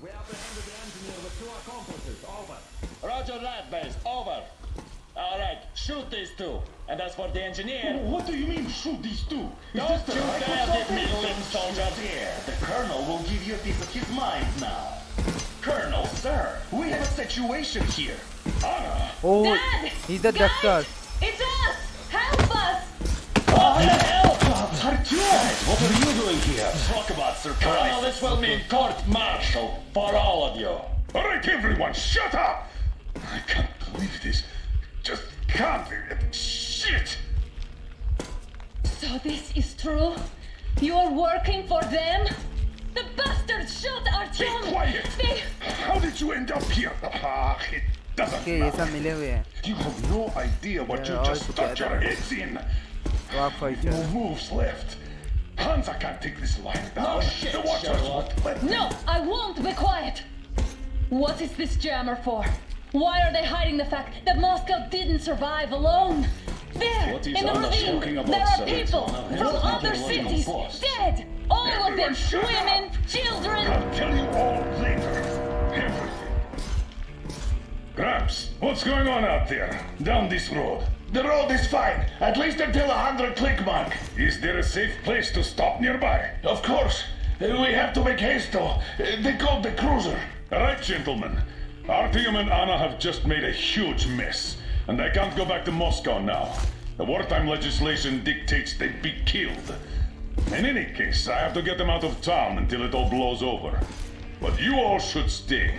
We apprehended the engineer with 2 accomplices. Over. Roger that, base. Over. All right, shoot these 2. And as for the engineer... What do you mean, shoot these 2? Don't you dare give me limb, soldier. The colonel will give you a piece of his mind now. Colonel, sir, we have a situation here. Anna! Oh, Dad! he's the Guys! doctor. It's us! Help us! What the hell? Artyom! What are you doing here? Talk about surprise. Colonel, this will mean court-martial for all of you. All right, everyone, shut up! I can't believe this. Just can't. Shit! So this is true? You're working for them? The bastards shot Artyom! Be quiet! They... How did you end up here? It doesn't Okay, ये सब matter. मिले हुए हैं. You have no idea what you all just stuck your together. heads in. Walk for each No other. moves left. Hansa can't take this lying down. No shit, The Watchers won't let No, I won't be quiet! What is this jammer for? Why are they hiding the fact that Moscow didn't survive alone? There, What in is the Anna ravine, talking about, there are sir? people It's from not other your cities, boss. dead! All of them, Everyone shut women, up. children! I'll tell you all later. Everything. Gramps, what's going on out there? Down this road. The road is fine, at least until 100 click mark. Is there a safe place to stop nearby? Of course. We have to make haste though. They called the cruiser. All right, gentlemen. Artyom and Anna have just made a huge mess, and they can't go back to Moscow now. The wartime legislation dictates they be killed. In any case, I have to get them out of town until it all blows over. But you all should stay.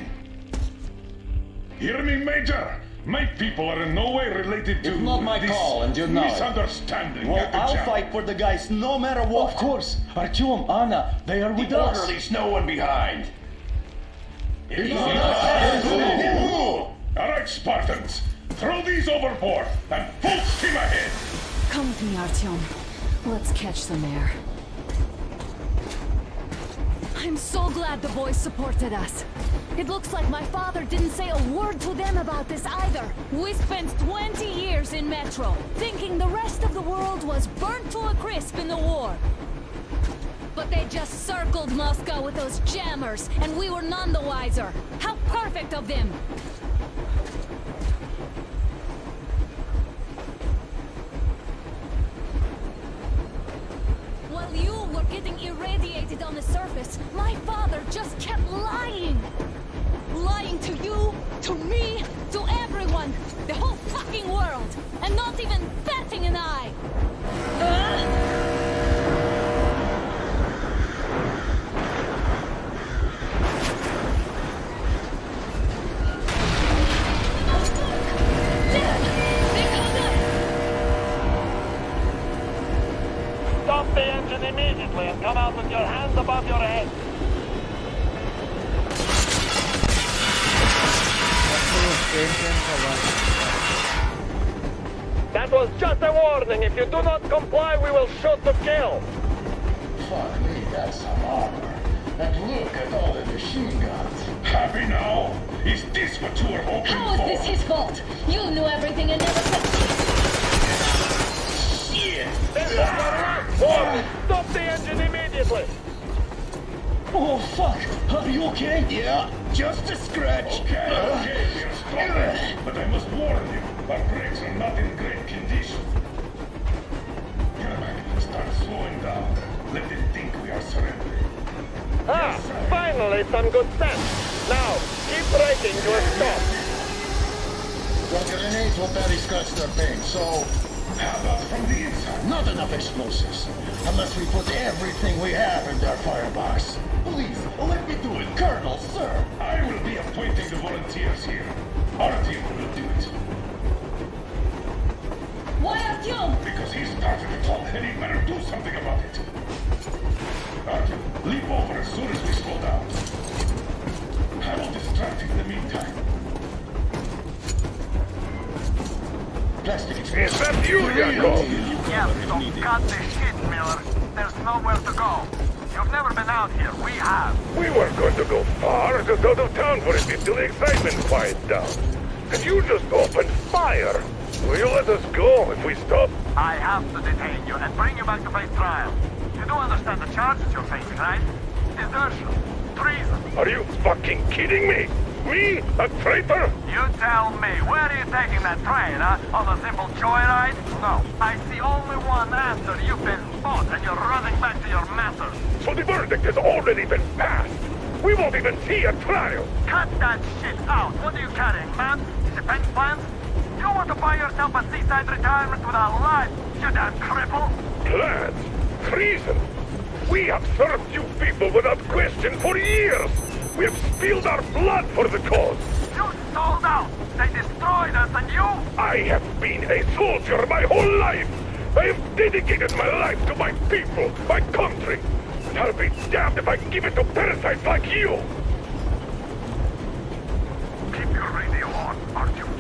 Hear me, Major? My people are in no way related to It's not my this call, and you know it. misunderstanding Well, at the I'll jam. fight for the guys no matter what. Of course. Artyom, Anna, they are with us. Orderlies, no one behind. All right, Spartans. Throw these overboard and full steam ahead. Come with me, Artyom. Let's catch some air. I'm so glad the boys supported us. It looks like my father didn't say a word to them about this either. We spent 20 years in Metro, thinking the rest of the world was burnt to a crisp in the war. But they just circled Moscow with those jammers, and we were none the wiser. How perfect of them! While you were getting irradiated on the surface, my father just kept lying. Lying to you, to me, to everyone, the whole fucking world, and not even batting an eye. Stop the engine immediately and come out with your hands above your head. That was just a warning. If you do not comply, we will shoot to kill. Fuck me, that's some armor. And look at all the machine guns. Happy now? Is this what you were hoping How for? is this his fault? You knew everything and never said... Shit! This is your last warning. Stop the engine immediately. Oh, fuck! Are you okay? Yeah, just a scratch. Okay, we're stopping. But I must warn you, our brakes are not in great condition. Get back, start slowing down. Let them think we are surrendering. Ah, finally some good sense. Now, keep braking to a stop. Your grenades will barely scratch their paint, so... How about from the inside? Not enough explosives. Unless we put everything we have in their firebox. Please, let me do it, Colonel, sir. I will be appointing the volunteers here. Our team will do it. Why Artyom? Because he started it all, and he better do something about it. Artyom, leap over as soon as we slow down. I will distract him in the meantime. Plastic Is that you, Yakov? Yes, so cut the shit, Miller. There's nowhere to go. You've never been out here. We have. We weren't going to go far, just out of town for a bit till the excitement quiets down. And you just opened fire. Will you let us go if we stop? I have to detain you and bring you back to face trial. You do understand the charges you're facing, right? Desertion. Treason. Are you fucking kidding me? Me? A traitor? You tell me. Where are you taking that train, huh? On a simple joyride? No. I see only one answer. You've been bought and you're running back to your masters. So the verdict has already been passed. We won't even see a trial. Cut that shit out. What are you carrying, man? Defense plans? You want to buy yourself a seaside retirement with a life, you damn cripple? Plans? Treason? We have served you people without question for years! We have spilled our blood for the cause! You sold out! They destroyed us and you... I have been a soldier my whole life! I have dedicated my life to my people, my country! And I'll be damned if I give it to parasites like you! Keep your radio on, Artyom.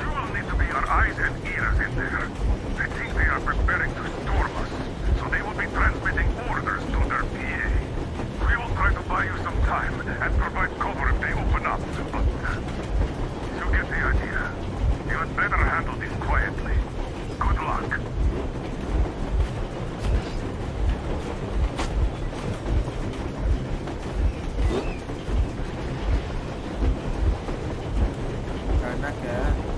You will need to be our eyes and ears in there. I think they are preparing to storm us, so they will be transmitting orders to their PA. We will try to buy you some time and provide cover if they open up, but you get the idea. You had better handle this quietly. Good luck. करना क्या है?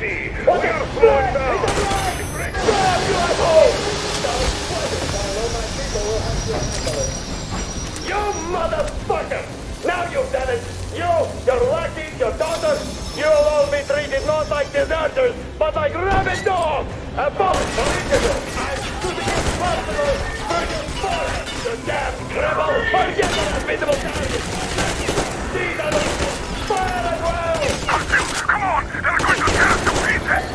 see! We are slowing down! You motherfucker! Now you've done it! You, your lackeys, your daughters, you'll all be treated not like deserters, but like rabid dogs! Abolish political! I'm shooting impossible for your forehead, you damn cribble! Forget the invisible target! These are the fire as well! Come on! They're going to tear us to pieces!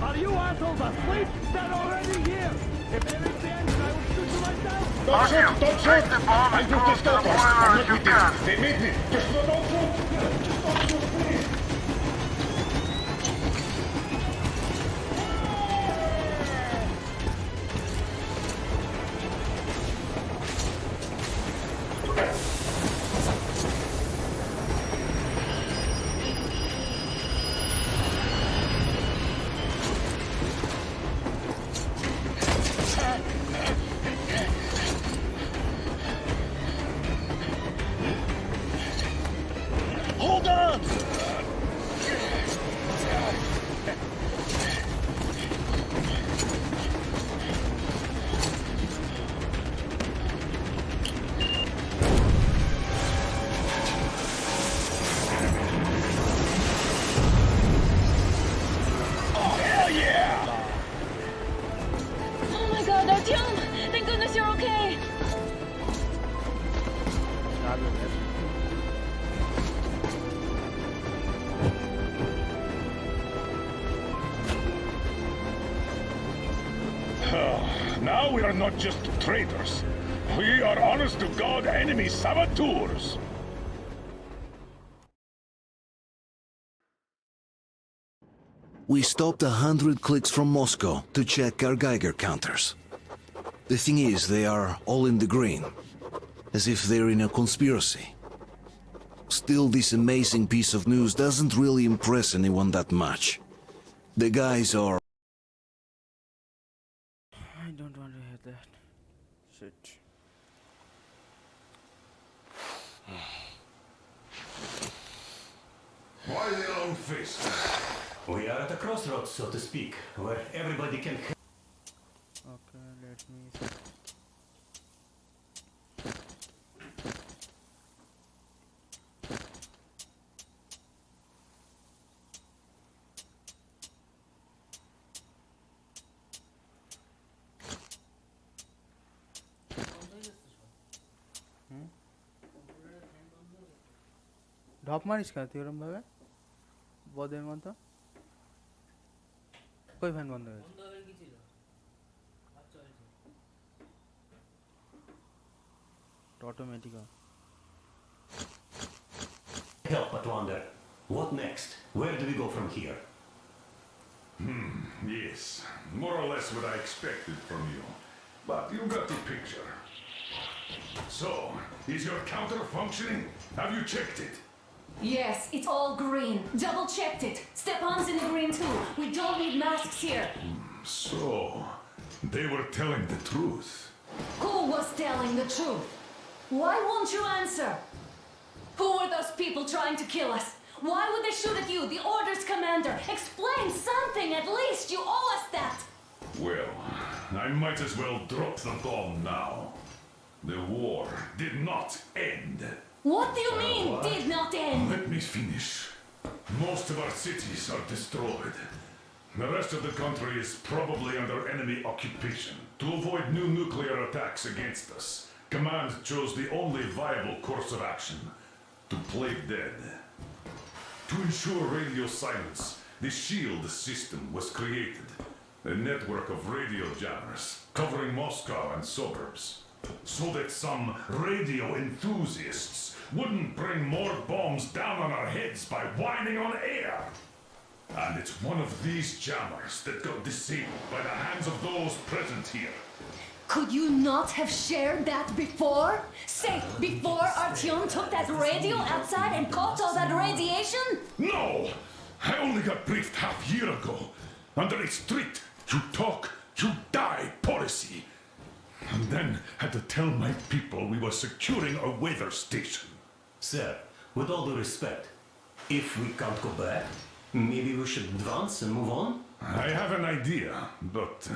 Are you assholes asleep? They're already here! If there is the engine, I will shoot you myself! Don't shoot! I do this stuff! I'm not with you! They made me! Just don't shoot! Just don't shoot, please! Hold on! Oh, hell yeah! Oh my god, Artyom! Thank goodness you're okay! Now we are not just traitors. We are honest-to-God enemy saboteurs. We stopped 100 clicks from Moscow to check our Geiger counters. The thing is, they are all in the green, as if they're in a conspiracy. Still, this amazing piece of news doesn't really impress anyone that much. The guys are... I don't want to hear that. Shit. Why the long face? We are at a crossroads, so to speak, where everybody can... Okay, let me see. ঢপ মারিস কেন তুই ওরম ভাবে বদের মতো কই fan বন্ধ হয়েছে automatic Help but wonder, what next? Where do we go from here? Yes, more or less what I expected from you. But you got the picture. So, is your counter functioning? Have you checked it? Yes, it's all green. Double-checked it. Stepan's in the green too. We don't need masks here. So, they were telling the truth. Who was telling the truth? Why won't you answer? Who were those people trying to kill us? Why would they shoot at you, the Order's commander? Explain something, at least. You owe us that. Well, I might as well drop the bomb now. The war did not end. What do you mean, did not end? Let me finish. Most of our cities are destroyed. The rest of the country is probably under enemy occupation. To avoid new nuclear attacks against us, Command chose the only viable course of action: to play dead. To ensure radio silence, the SHIELD system was created. A network of radio jammers covering Moscow and suburbs. So that some radio enthusiasts wouldn't bring more bombs down on our heads by whining on air. And it's one of these jammers that got disabled by the hands of those present here. Could you not have shared that before? Say, before Artyom took that radio outside and caught all that radiation? No! I only got briefed half year ago. Under a strict, you talk, You die policy. And then had to tell my people we were securing a weather station. Sir, with all due respect, if we can't go back, maybe we should advance and move on? I have an idea, but...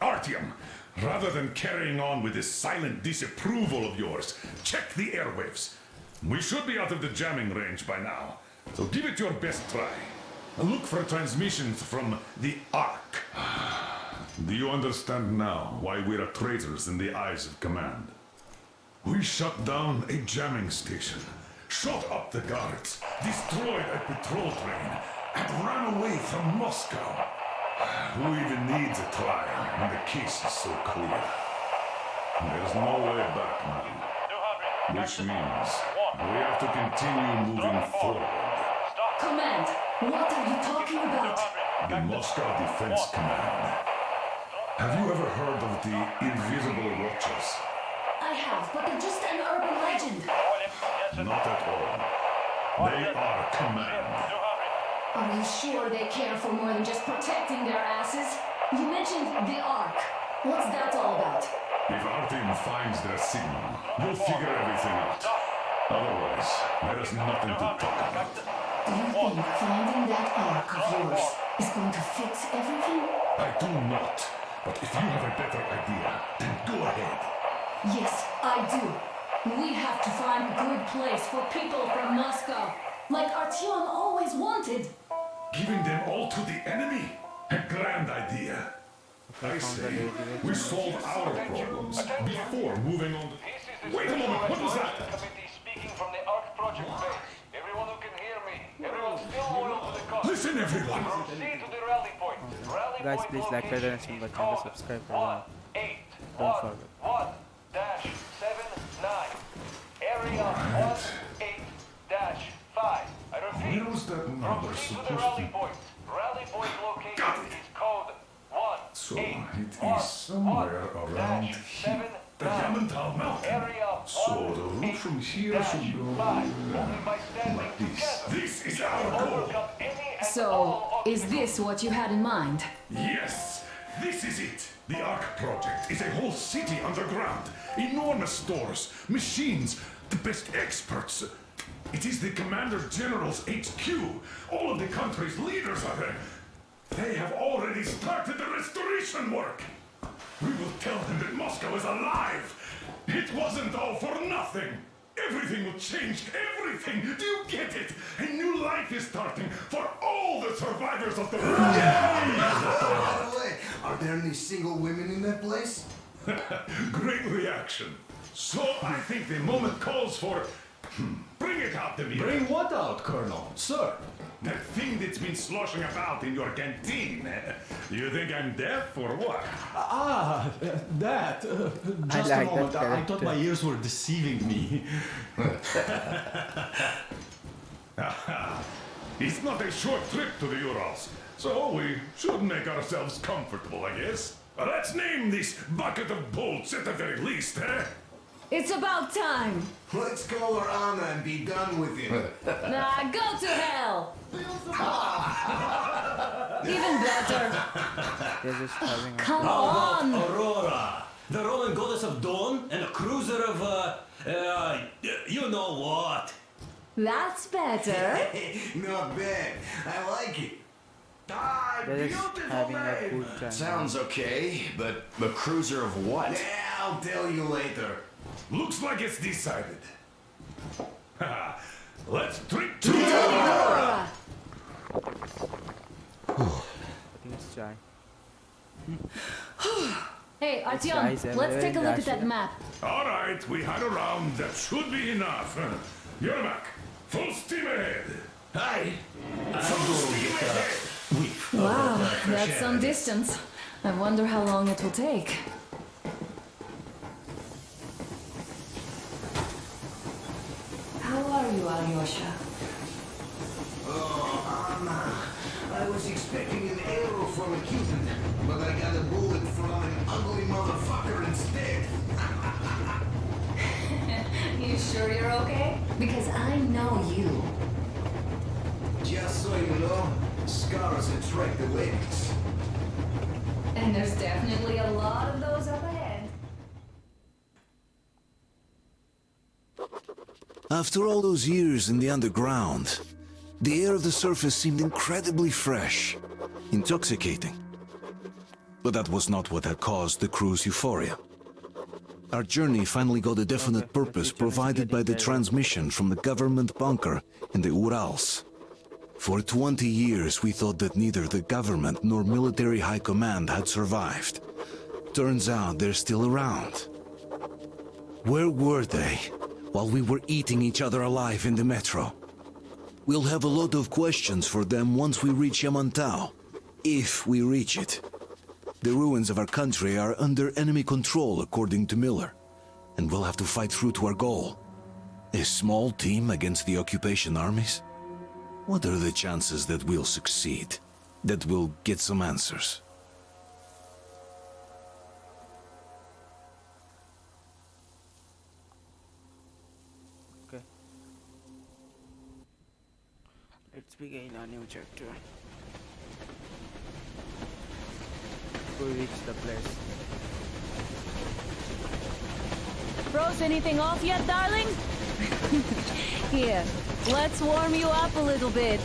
Artyom, rather than carrying on with this silent disapproval of yours, check the airwaves. We should be out of the jamming range by now, so give it your best try. Look for transmissions from the Ark. Do you understand now why we're traitors in the eyes of command? We shut down a jamming station, shot up the guards, destroyed a patrol train, and ran away from Moscow. Who even needs a trial when the case is so clear? There's no way back now. Which means we have to continue moving forward. Command, what are you talking about? The Moscow Defense Command. Have you ever heard of the Invisible Watchers? I have, but they're just an urban legend. Not at all. They are command. Are you sure they care for more than just protecting their asses? You mentioned the Ark. What's that all about? If our team finds their signal, we'll figure everything out. Otherwise, there is nothing to talk about. Do you think finding that Ark of yours is going to fix everything? I do not. But if you have a better idea, then go ahead. Yes, I do. We have to find a good place for people from Moscow, like Artyom always wanted. Giving them all to the enemy? A grand idea. I say, we solve our problems before moving on to... Wait a moment, what was that? Speaking from the Ark Project base. Everyone who can hear me. Everyone still loyal to the cause. Listen, everyone. Proceed to the rally point. Rally Guys, point please like, share, and channel, subscribe for more. Don't forget. 1-79. Area 18-5. I repeat. Where was that number Proceed to the supposed rally to... point. Rally point location is code 1. So, it is somewhere around here. The Yamantau Mountain. Area So, the route from here should go... like this. This is our goal. So, is this what you had in mind? Yes, this is it. The Ark Project is a whole city underground. Enormous stores, machines, the best experts. It is the Commander General's HQ. All of the country's leaders are there. They have already started the restoration work. We will tell them that Moscow is alive. It wasn't all for nothing. Everything will change. Everything. Do you get it? A new life is starting for all the survivors of the war. By the way, are there any single women in that place? Great reaction. So I think the moment calls for... Bring it out, Demir. Bring what out, Colonel? Sir? That thing that's been sloshing about in your canteen. You think I'm deaf or what? That. Just like a moment. that I thought my ears were deceiving me. It's not a short trip to the Urals, so we should make ourselves comfortable, I guess. Let's name this bucket of bolts at the very least, eh? It's about time. Let's call her Anna and be done with it. Nah, go to hell. Even better. They're just having Come How on. about Aurora? The Roman goddess of dawn and a cruiser of, you know what? That's better. Not bad. I like it. They're just having a good time. Sounds okay, but a cruiser of what? Yeah, I'll tell you later. Looks like it's decided. Let's drink to Aurora. I think it's chai. Hey, Guys, Artyom, let's take a look at that Russia. map. All right, we had a round. That should be enough. Yermak, full steam ahead. Hi. Full steam ahead. Wow, that's some distance. I wonder how long it will take. How are you, Alyosha? Oh, Anna. I was expecting an arrow from a Cupid, but I got a bullet from an ugly motherfucker instead. You sure you're okay? Because I know you. Just so you know, scars attract the ladies. And there's definitely a lot of those up ahead. After all those years in the underground, the air of the surface seemed incredibly fresh, intoxicating. But that was not what had caused the crew's euphoria. Our journey finally got a definite purpose provided by the transmission from the government bunker in the Urals. For 20 years we thought that neither the government nor military high command had survived. Turns out they're still around. Where were they while we were eating each other alive in the metro? We'll have a lot of questions for them once we reach Yamantau, if we reach it. The ruins of our country are under enemy control, according to Miller, and we'll have to fight through to our goal. A small team against the occupation armies? What are the chances that we'll succeed? That we'll get some answers? Okay. Let's begin a new chapter. We reach the place. Froze anything off yet, darling? Here, let's warm you up a little bit.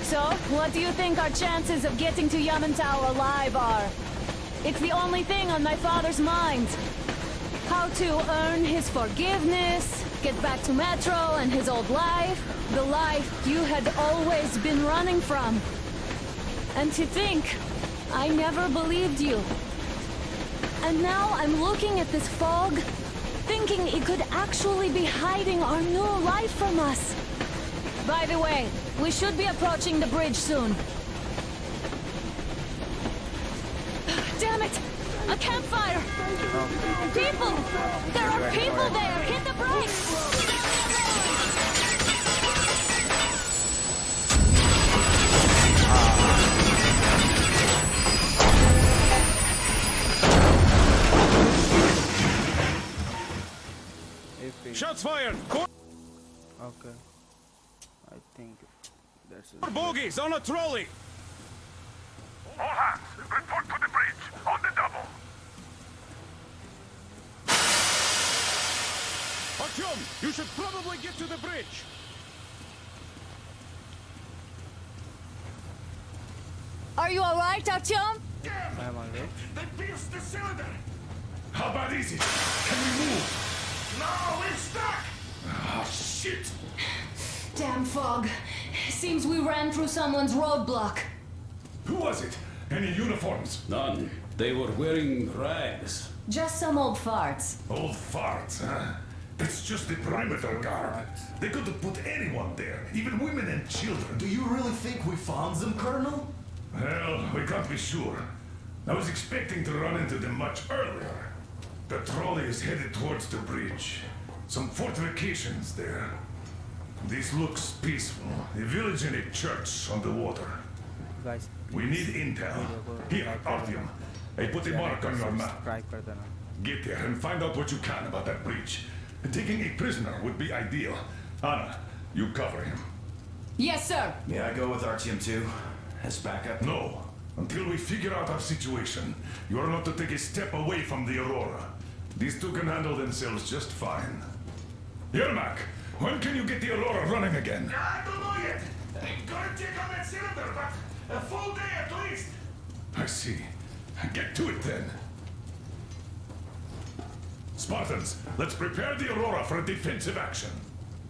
So, what do you think our chances of getting to Yamantau alive are? It's the only thing on my father's mind. How to earn his forgiveness, get back to Metro and his old life, the life you had always been running from. And to think, I never believed you. And now I'm looking at this fog, thinking it could actually be hiding our new life from us. By the way, we should be approaching the bridge soon. Damn it! A campfire! People! There are people there! Hit the brakes! Shots fired! Okay. I think that's it. Bogies on a trolley! All hands, report to the bridge, on the double. Artyom, you should probably get to the bridge. Are you alright, Artyom? I'm alright. They pierced the cylinder. How bad is it? Can we move? No, we're stuck. Ah, shit! Damn fog. Seems we ran through someone's roadblock. Who was it? Any uniforms? None. They were wearing rags. Just some old farts. Old farts, huh? That's just the perimeter guard. They could have put anyone there, even women and children. Do you really think we found them, Colonel? Well, we can't be sure. I was expecting to run into them much earlier. The trolley is headed towards the bridge. Some fortifications there. This looks peaceful. A village and a church on the water. Guys, we need intel. Here, Artyom. I put a mark on your map. Get there and find out what you can about that bridge. Taking a prisoner would be ideal. Anna, you cover him. Yes, sir. May I go with Artyom too? As backup? No. Until we figure out our situation, you are not to take a step away from the Aurora. These two can handle themselves just fine. Yermak, when can you get the Aurora running again? I don't know yet. Gotta check on that cylinder, but a full day at least. I see. Get to it then. Spartans, let's prepare the Aurora for a defensive action.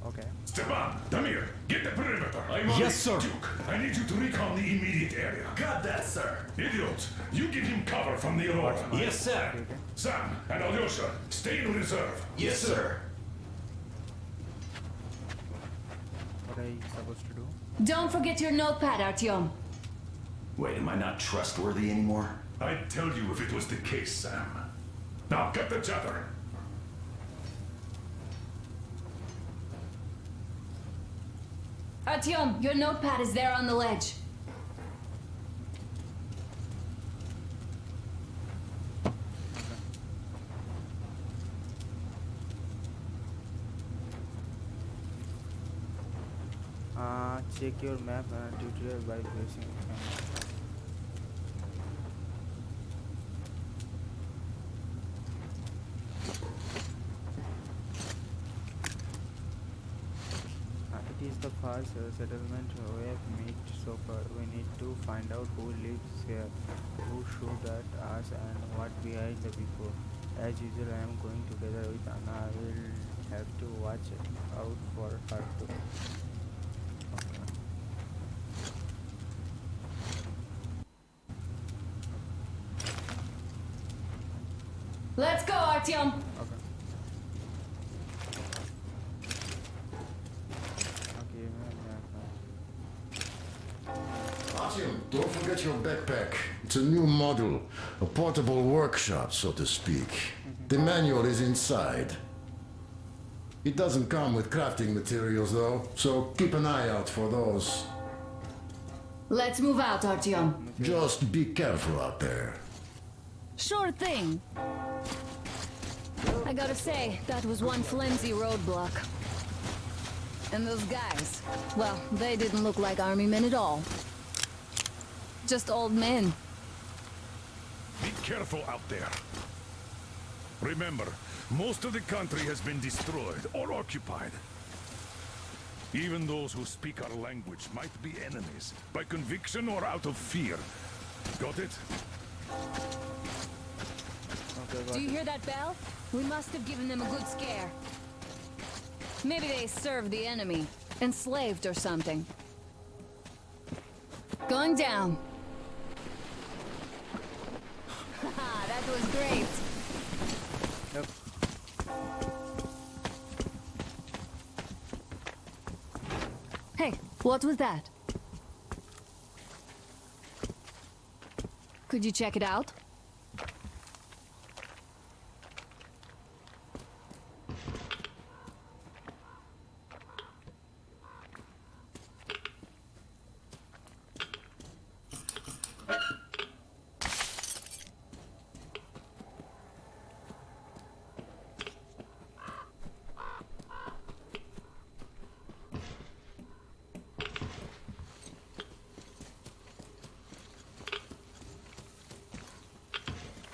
Okay. Stepan, Damir, get the perimeter. Yes, sir. Duke, I need you to recon the immediate area. Got that, sir. Idiot, you give him cover from the Aurora. Yes, sir. Sam and Alyosha, stay in reserve. Yes, sir. What are you supposed to do? Don't forget your notepad, Artyom. Wait, am I not trustworthy anymore? I'd tell you if it was the case, Sam. Now, cut the chatter. Artyom, your notepad is there on the ledge. check your map tutorial by pressing it is the first settlement we have made so far. We need to find out who lives here, who shoot at us, and what behind the people. As usual, I am going together with Anna. I will have to watch out for her too. Okay. Let's go, Artyom. Okay. Artyom, don't forget your backpack. It's a new model, a portable workshop, so to speak. The manual is inside. It doesn't come with crafting materials, though, so keep an eye out for those. Let's move out, Artyom. Just be careful out there. Sure thing. I gotta say, that was one flimsy roadblock. And those guys, well, they didn't look like army men at all. Just old men. Be careful out there. Remember, most of the country has been destroyed or occupied. Even those who speak our language might be enemies, by conviction or out of fear. Got it? Do you hear that bell? We must have given them a good scare. Maybe they served the enemy, enslaved or something. Going down. Haha, that was great. Yep. Hey, what was that? Could you check it out?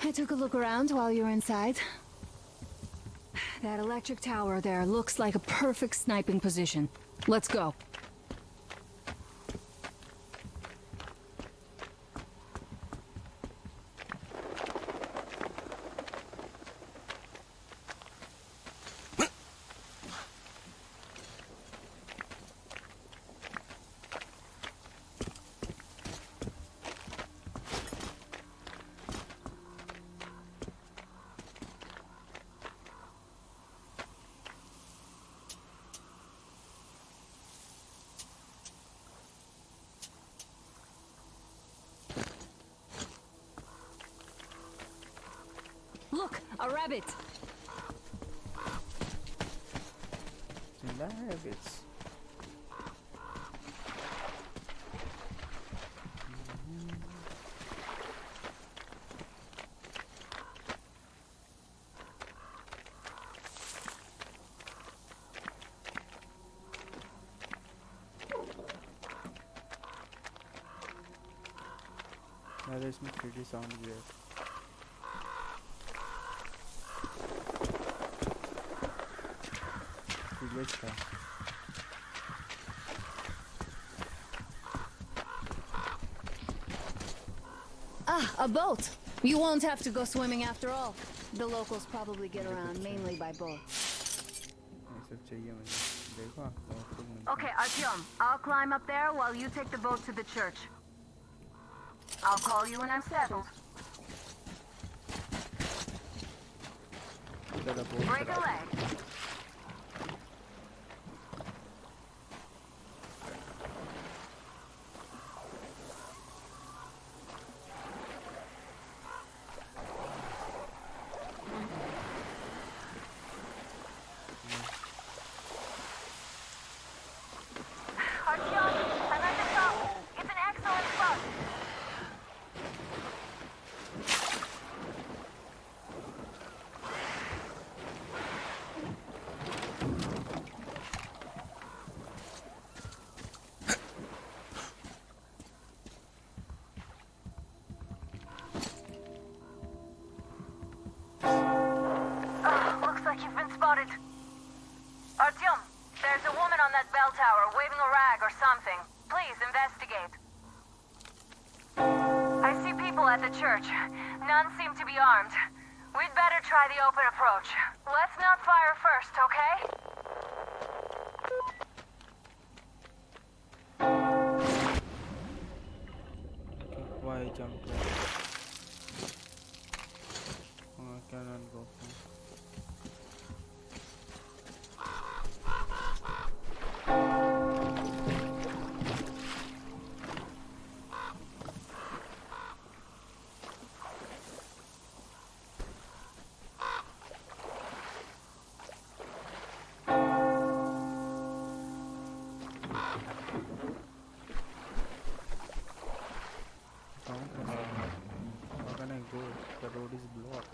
I took a look around while you were inside. That electric tower there looks like a perfect sniping position. Let's go. Look, a rabbit. Rabbits. Now there's my 3D sound weird. Ah, a boat. You won't have to go swimming after all. The locals probably get around mainly by boat. Okay, Artyom, I'll climb up there while you take the boat to the church. I'll call you when I'm settled. Break a leg. Artyom, there's a woman on that bell tower waving a rag or something. Please investigate. I see people at the church. None seem to be armed. We'd better try the open approach. Let's not fire first, okay? Why jump there? Oh, I cannot go from. How can I go? The road is blocked.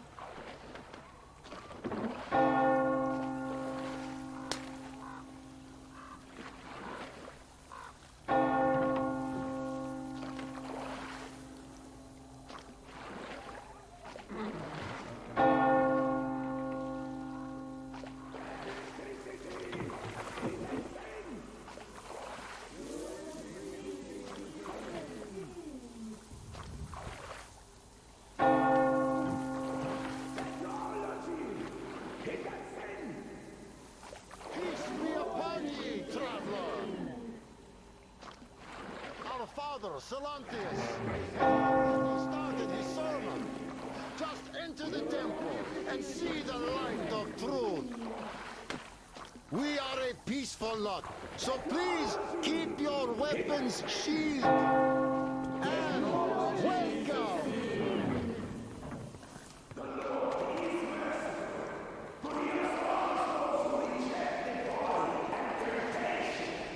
Peace be upon ye, traveler. Our father, Salantius, he started his sermon. Just enter the temple and see the light of truth. We are a peaceful lot, so please keep your weapons sheathed. And welcome!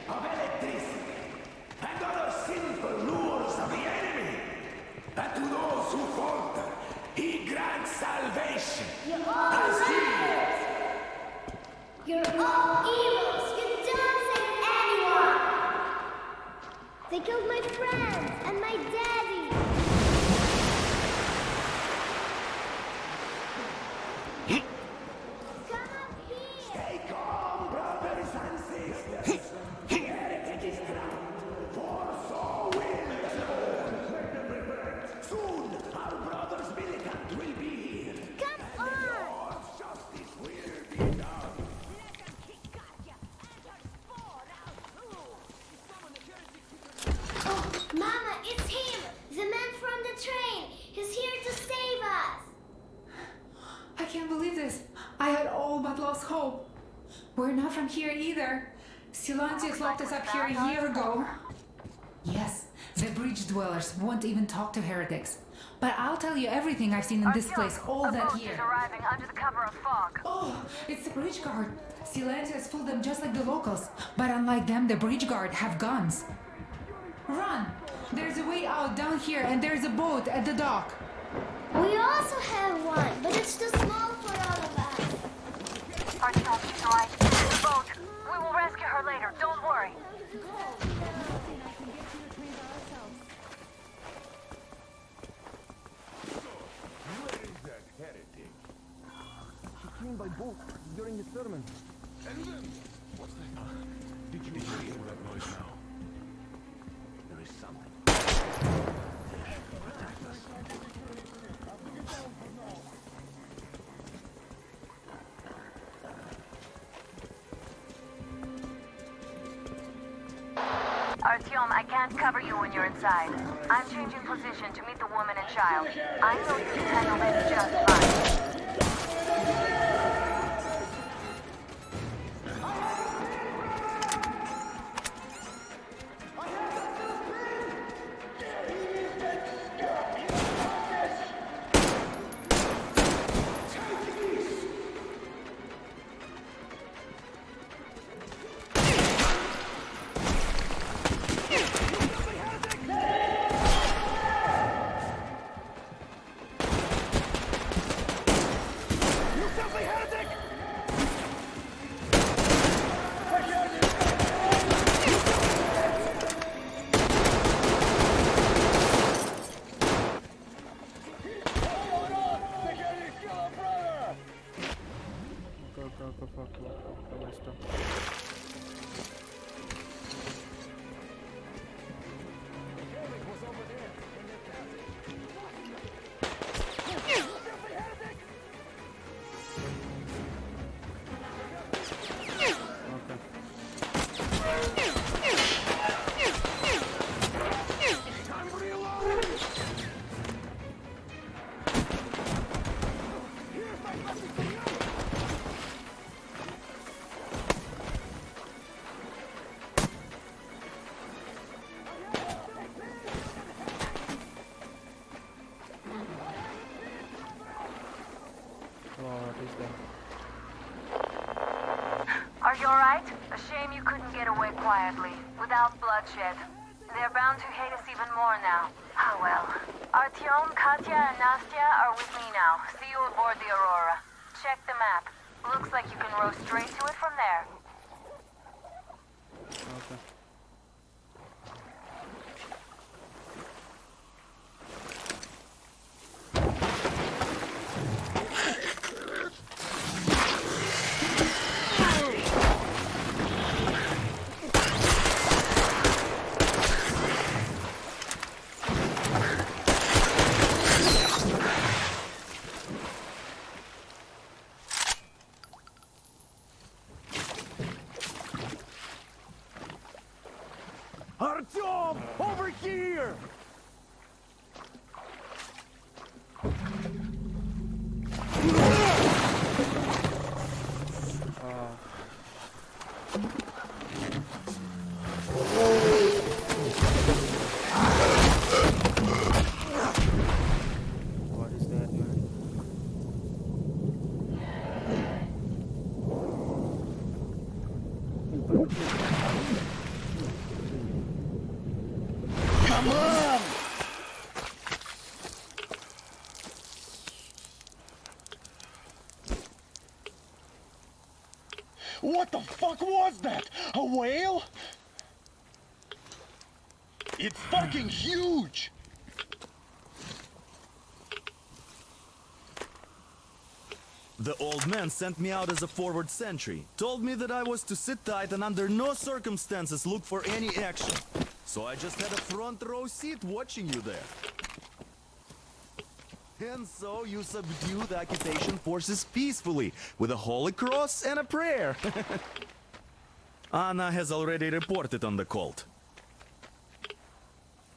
Of electricity and other sinful lures of the enemy. And to those who falter, he grants salvation. As You're all evils! You don't save anyone! They killed my friends and my daddy! Stay calm, brothers and sisters. The heretic is drowned, for so will the Lord. Soon, our brothers militant will be here. Come on! Lord's justice will be done. Oh, Mama, it's him! The man from the train! He's here to save us! I can't believe this. I had all but lost hope. We're not from here either. Silantius locked us up here a year ago. Yes, the bridge dwellers won't even talk to heretics. But I'll tell you everything I've seen in this place all that year. Arriving under the cover of fog. Oh, it's the bridge guard. Silantius fooled them just like the locals. But unlike them, the bridge guard have guns. Run! There's a way out down here and there's a boat at the dock. We also have one, but it's too small for all of us. Artyom, she's right. The boat. We will rescue her later. Don't worry. Where is that heretic? She came by boat during the sermon. And then... What's that? Did you hear that noise now? There is something. Artyom, I can't cover you when you're inside. I'm changing position to meet the woman and child. I know you can handle this just fine. Are you alright? A shame you couldn't get away quietly, without bloodshed. They're bound to hate us even more now. Ah well. Artyom, Katya, and Nastya are with me now. See you aboard the Aurora. Check the map. Looks like you can row straight to it from there. Okay. Artyom! Over here! What is that, man? Come on! What the fuck was that? A whale? It's fucking huge! The old man sent me out as a forward sentry. Told me that I was to sit tight and under no circumstances look for any action. So I just had a front row seat watching you there. And so you subdue the occupation forces peacefully, with a holy cross and a prayer. Anna has already reported on the cult.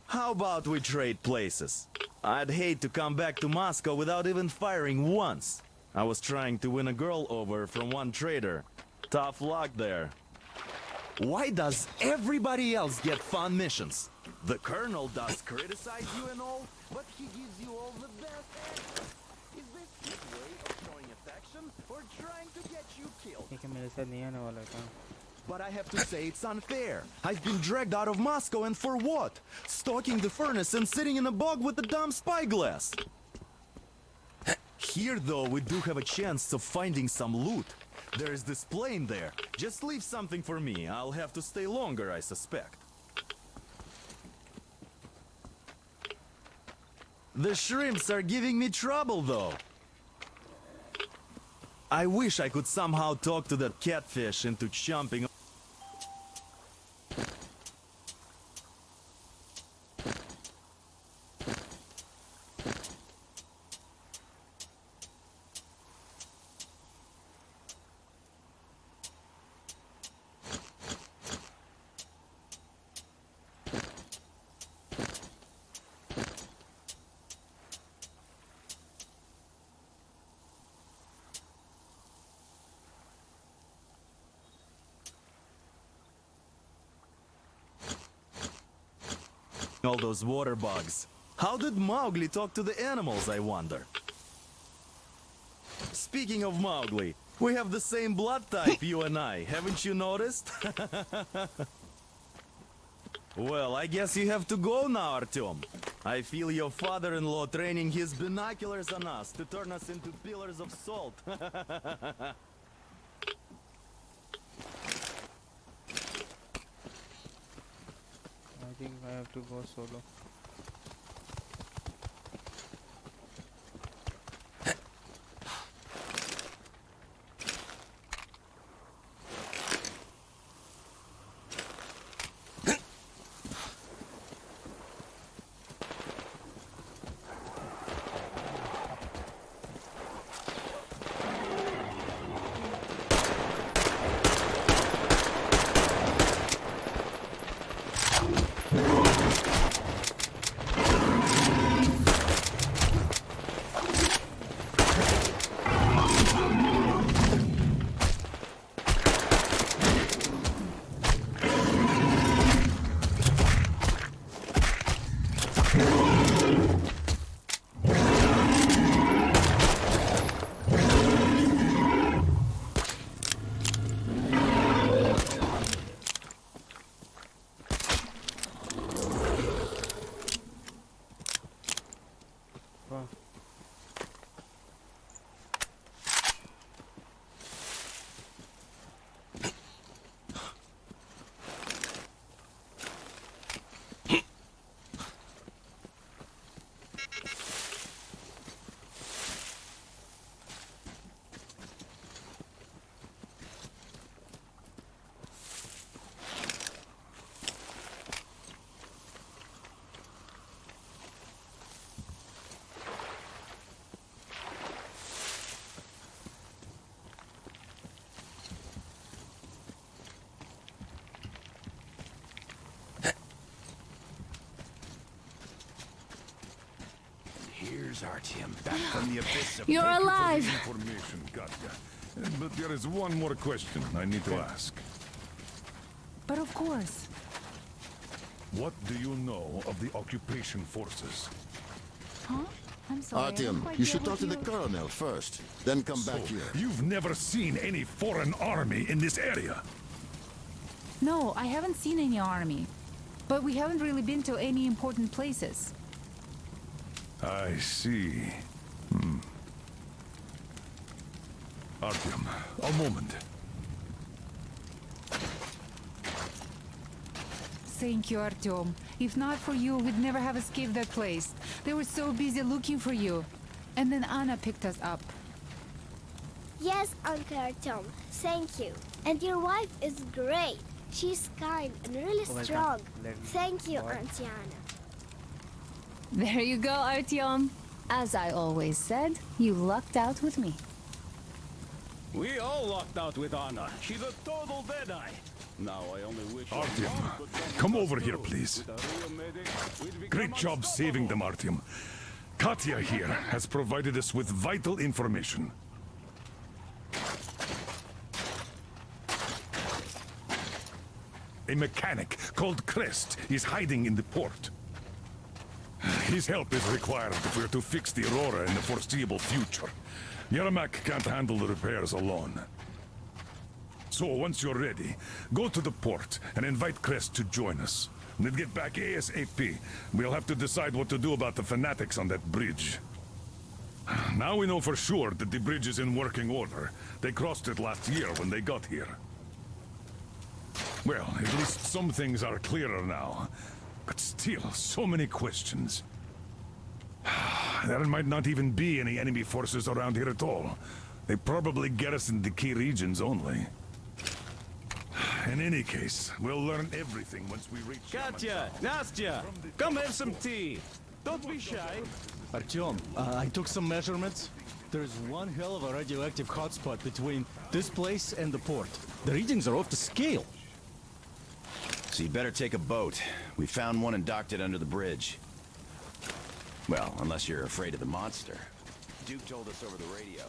How about we trade places? I'd hate to come back to Moscow without even firing once. I was trying to win a girl over from one trader. Tough luck there. Why does everybody else get fun missions? The colonel does criticize you and all, but he gives you all the best answers. Is this his way of showing affection or trying to get you killed? ये क्या मेरे साथ नहीं आने वाला था? But I have to say it's unfair. I've been dragged out of Moscow, and for what? Stalking the furnace and sitting in a bog with a dumb spyglass. Here, though, we do have a chance of finding some loot. There is this plane there. Just leave something for me. I'll have to stay longer, I suspect. The shrimps are giving me trouble, though. I wish I could somehow talk to that catfish into jumping. All those water bugs. How did Mowgli talk to the animals, I wonder? Speaking of Mowgli, we have the same blood type, you and I. Haven't you noticed? Well, I guess you have to go now, Artyom. I feel your father-in-law training his binoculars on us to turn us into pillars of salt. I think I have to go solo. There's Artyom, back from the abyss of... You're Thank you alive! for the information, Katya. But there is one more question I need to ask. But of course. What do you know of the occupation forces? Huh? I'm sorry. I don't Artyom, quite you get should talk what to the you- colonel first, then come back here. You've never seen any foreign army in this area? No, I haven't seen any army. But we haven't really been to any important places. I see. Artyom, a moment. Thank you, Artyom. If not for you, we'd never have escaped that place. They were so busy looking for you. And then Anna picked us up. Yes, Uncle Artyom. Thank you. And your wife is great. She's kind and really Oh my God. strong. Let me- Thank you, What? Auntie Anna. There you go, Artyom. As I always said, you lucked out with me. We all lucked out with Anna. She's a total deadeye. Now I only wish... Artyom, come over here, please. Great job saving them, Artyom. Katya here has provided us with vital information. A mechanic called Crest is hiding in the port. His help is required if we're to fix the Aurora in the foreseeable future. Yermak can't handle the repairs alone. So once you're ready, go to the port and invite Crest to join us. Then get back ASAP. We'll have to decide what to do about the fanatics on that bridge. Now we know for sure that the bridge is in working order. They crossed it last year when they got here. Well, at least some things are clearer now. But still, so many questions. There might not even be any enemy forces around here at all. They probably garrisoned the key regions only. In any case, we'll learn everything once we reach... Katya, Nastya, come have some tea. Don't be shy. Artyom, I took some measurements. There's one hell of a radioactive hotspot between this place and the port. The readings are off the scale. So you better take a boat. We found one and docked it under the bridge. Well, unless you're afraid of the monster. Duke told us over the radio.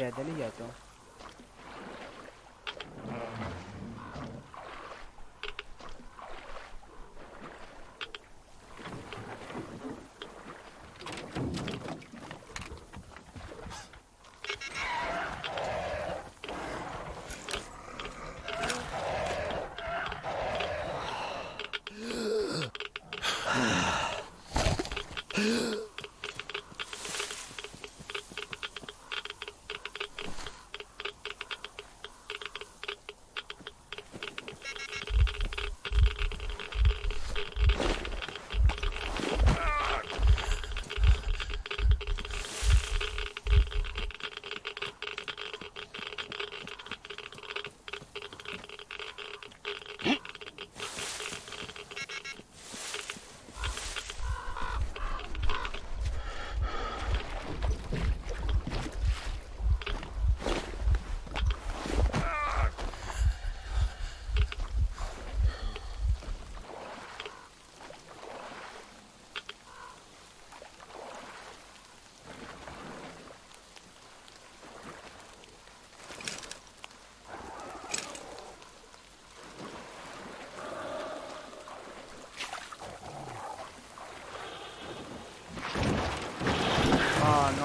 पैदल ही जाता हूँ.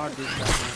not this time.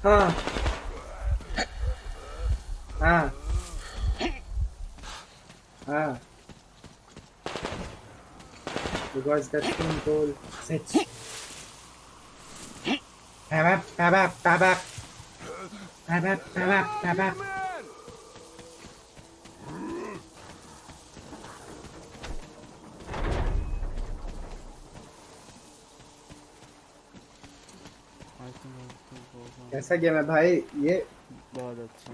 हाँ हाँ हाँ because that's control sets. Babap, babap, babap. Babap, babap, babap. कैसा game है भाई ये? बहुत अच्छा,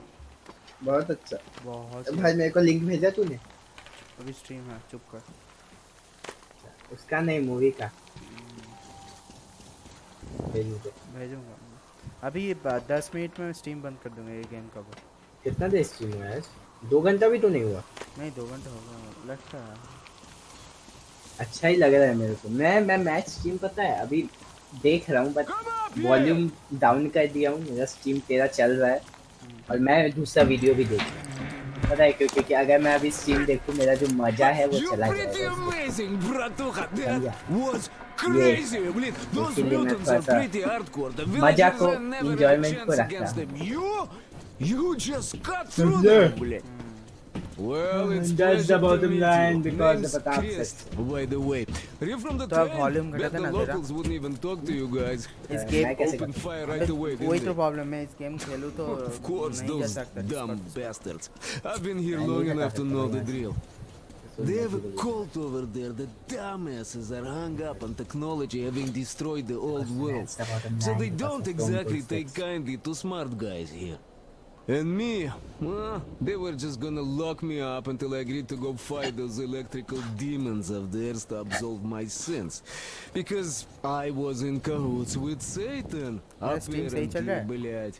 बहुत अच्छा, बहुत भाई मेरे को लिंक भेजा तूने? अभी स्ट्रीम है, चुप कर। उसका नहीं, मूवी का भेजूंगा अभी। 10 मिनट में स्ट्रीम बंद कर दूंगा ये गेम का। कितना देर स्ट्रीम हुआ है? 2 घंटा भी तो नहीं हुआ। नहीं 2 घंटा होगा लगता है। अच्छा ही लग रहा है मेरे को। मैं मैच स्ट्रीम पता है अभी देख रहा हूँ, बट वॉल्यूम डाउन कर दिया हूँ। मेरा स्ट्रीम तेरा चल रहा है और मैं दूसरा वीडियो भी देख रहा हूँ। पता है क्यों? क्योंकि अगर मैं अभी स्ट्रीम देखूँ मेरा जो मजा है वो चला जाएगा। ये इसीलिए मैं थोड़ा सा मजा को, इंजॉयमेंट को रखता हूँ। Well, it's That's the bottom line because Name's the Patap Chris, by the way. Are you from the train? Bet the locals wouldn't even talk to you guys. इस game Open fire right away, वही didn't तो they? Problem है, इस game खेलूं तो Of course, नहीं जा those सकता dumb bastards. I've been here long enough to know the drill. They have a cult over there. The dumbasses are hung up on technology having destroyed the old world. So they don't exactly take kindly to smart guys here. And me, well, they were just gonna lock me up until I agreed to go fight those electrical demons of theirs to absolve my sins. Because I was in cahoots with Satan. Apparently, блядь.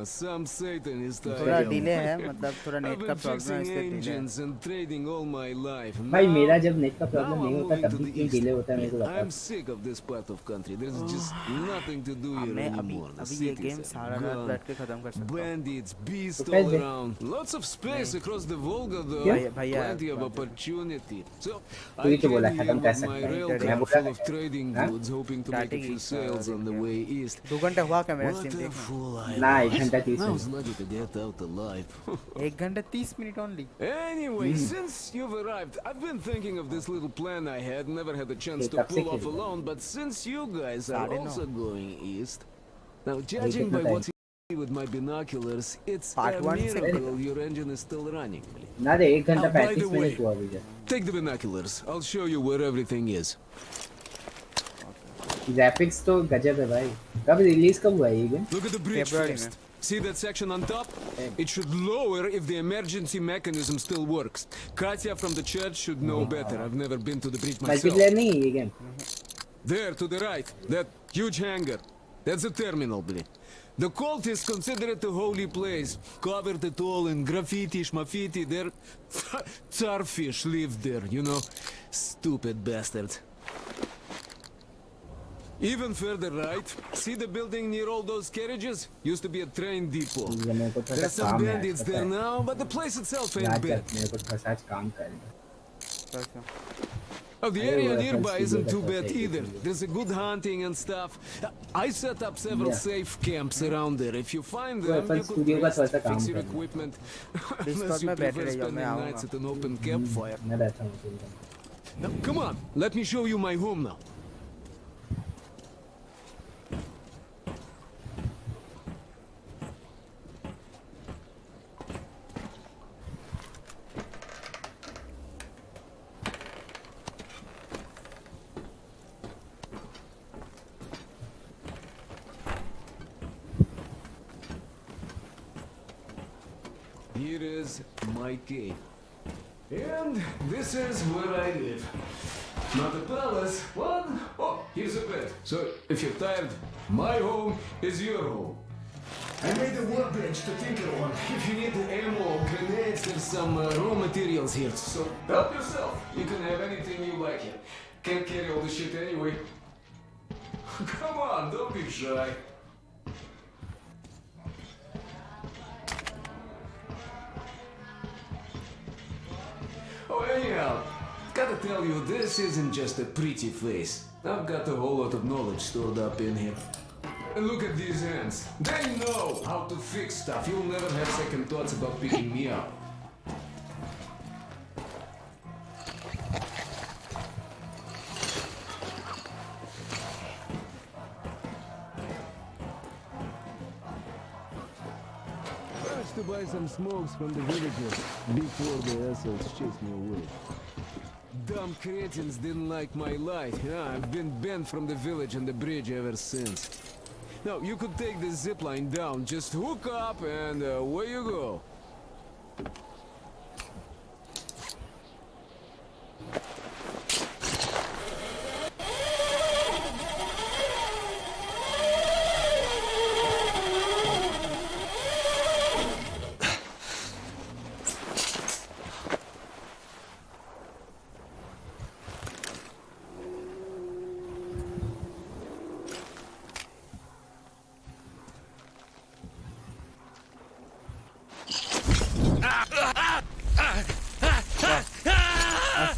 Some Satanist. थोड़ा delay है, मतलब थोड़ा net का problem है इसलिए delay है। and trading all my life. भाई मेरा जब नेट का प्रॉब्लम नहीं होता तब भी क्यों डिले होता है मेरे को बता। I'm sick of this part of country. There's just nothing to do here anymore. अभी ये गेम सारा रात बैठ के खत्म कर सकता हूँ। Bandits, beasts all around. Lots of space across the Volga though. Plenty of opportunity. So I came here with my railcar full of trading goods, hoping to make a few sales on the way east. 2 घंटे हुआ क्या मेरा stream देखने? ना 1 घंटा 30 I was lucky to get out alive. 1 घंटा 30 minute only. Anyway, since you've arrived, I've been thinking of this little plan I had. Never had a chance to pull off alone, but since you guys are also going east, now judging by what you see with my binoculars, it's a miracle your engine is still running. ना रे 1 घंटा 35 minute हुआ अभी। Take the binoculars. I'll show you where everything is. Graphics तो गजब है भाई। कब रिलीज कब हुआ ये game? Look at the bridge first. See that section on top? It should lower if the emergency mechanism still works. Katya from the church should know better. I've never been to the bridge myself. Multiplayer नहीं है ये game. There to the right, that huge hangar. That's a terminal, blin. The cult is considered a holy place. Covered it all in graffiti, schmaffiti. Their starfish live there, you know. Stupid bastards. Even further right, see the building near all those carriages? Used to be a train depot. There's some bandits there now, but the place itself ain't bad. Oh, the area nearby isn't too bad either. There's a good hunting and stuff. I set up several safe camps around there. If you find them, you could fix your equipment. Unless you prefer spending nights at an open campfire. Now, come on, let me show you my home now. Here is my cave. And this is where I live. Not a palace, but oh, here's a bed. So if you're tired, my home is your home. I made a workbench to tinker on. If you need ammo, grenades, there's some raw materials here. So help yourself. You can have anything you like here. Can't carry all the shit anyway. Come on, don't be shy. Oh, anyhow, gotta tell you, this isn't just a pretty place. I've got a whole lot of knowledge stored up in here. And look at these hands. They know how to fix stuff. You'll never have second thoughts about picking me up. First to buy some smokes from the villagers before the assholes chase me away. Dumb cretins didn't like my light. Yeah, I've been banned from the village and the bridge ever since. Now, you could take the zipline down, just hook up and away you go.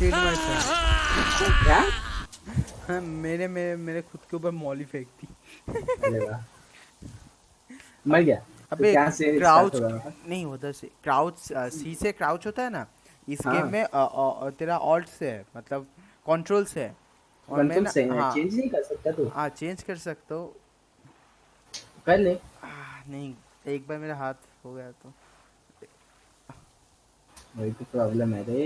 killed myself. क्या? हाँ, मेरे खुद के ऊपर Molly फेंक दी. अरे वाह. मर गया. अबे क्या से क्राउच नहीं उधर से क्राउच सी से क्राउच होता है ना इस गेम में तेरा ऑल्ट से है मतलब कंट्रोल से है और मैं चेंज नहीं कर सकता तू. हाँ चेंज कर सकता हूँ. कर ले. नहीं एक बार मेरा हाथ हो गया तो वही तो प्रॉब्लम है रे.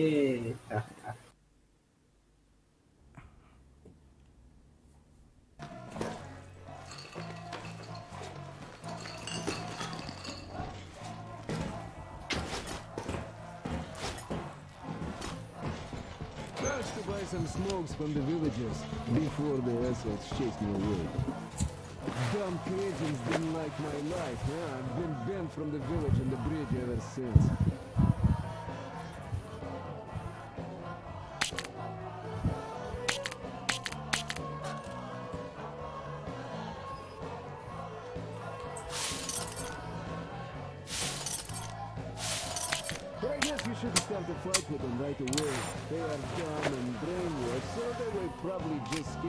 To buy some smokes from the villagers before the assholes chase me away. Dumb Canadians didn't like my life, huh? I've been banned from the village and the bridge ever since. But I guess you shouldn't start a fight with them right away. They are dumb and brainless, so they will probably just skip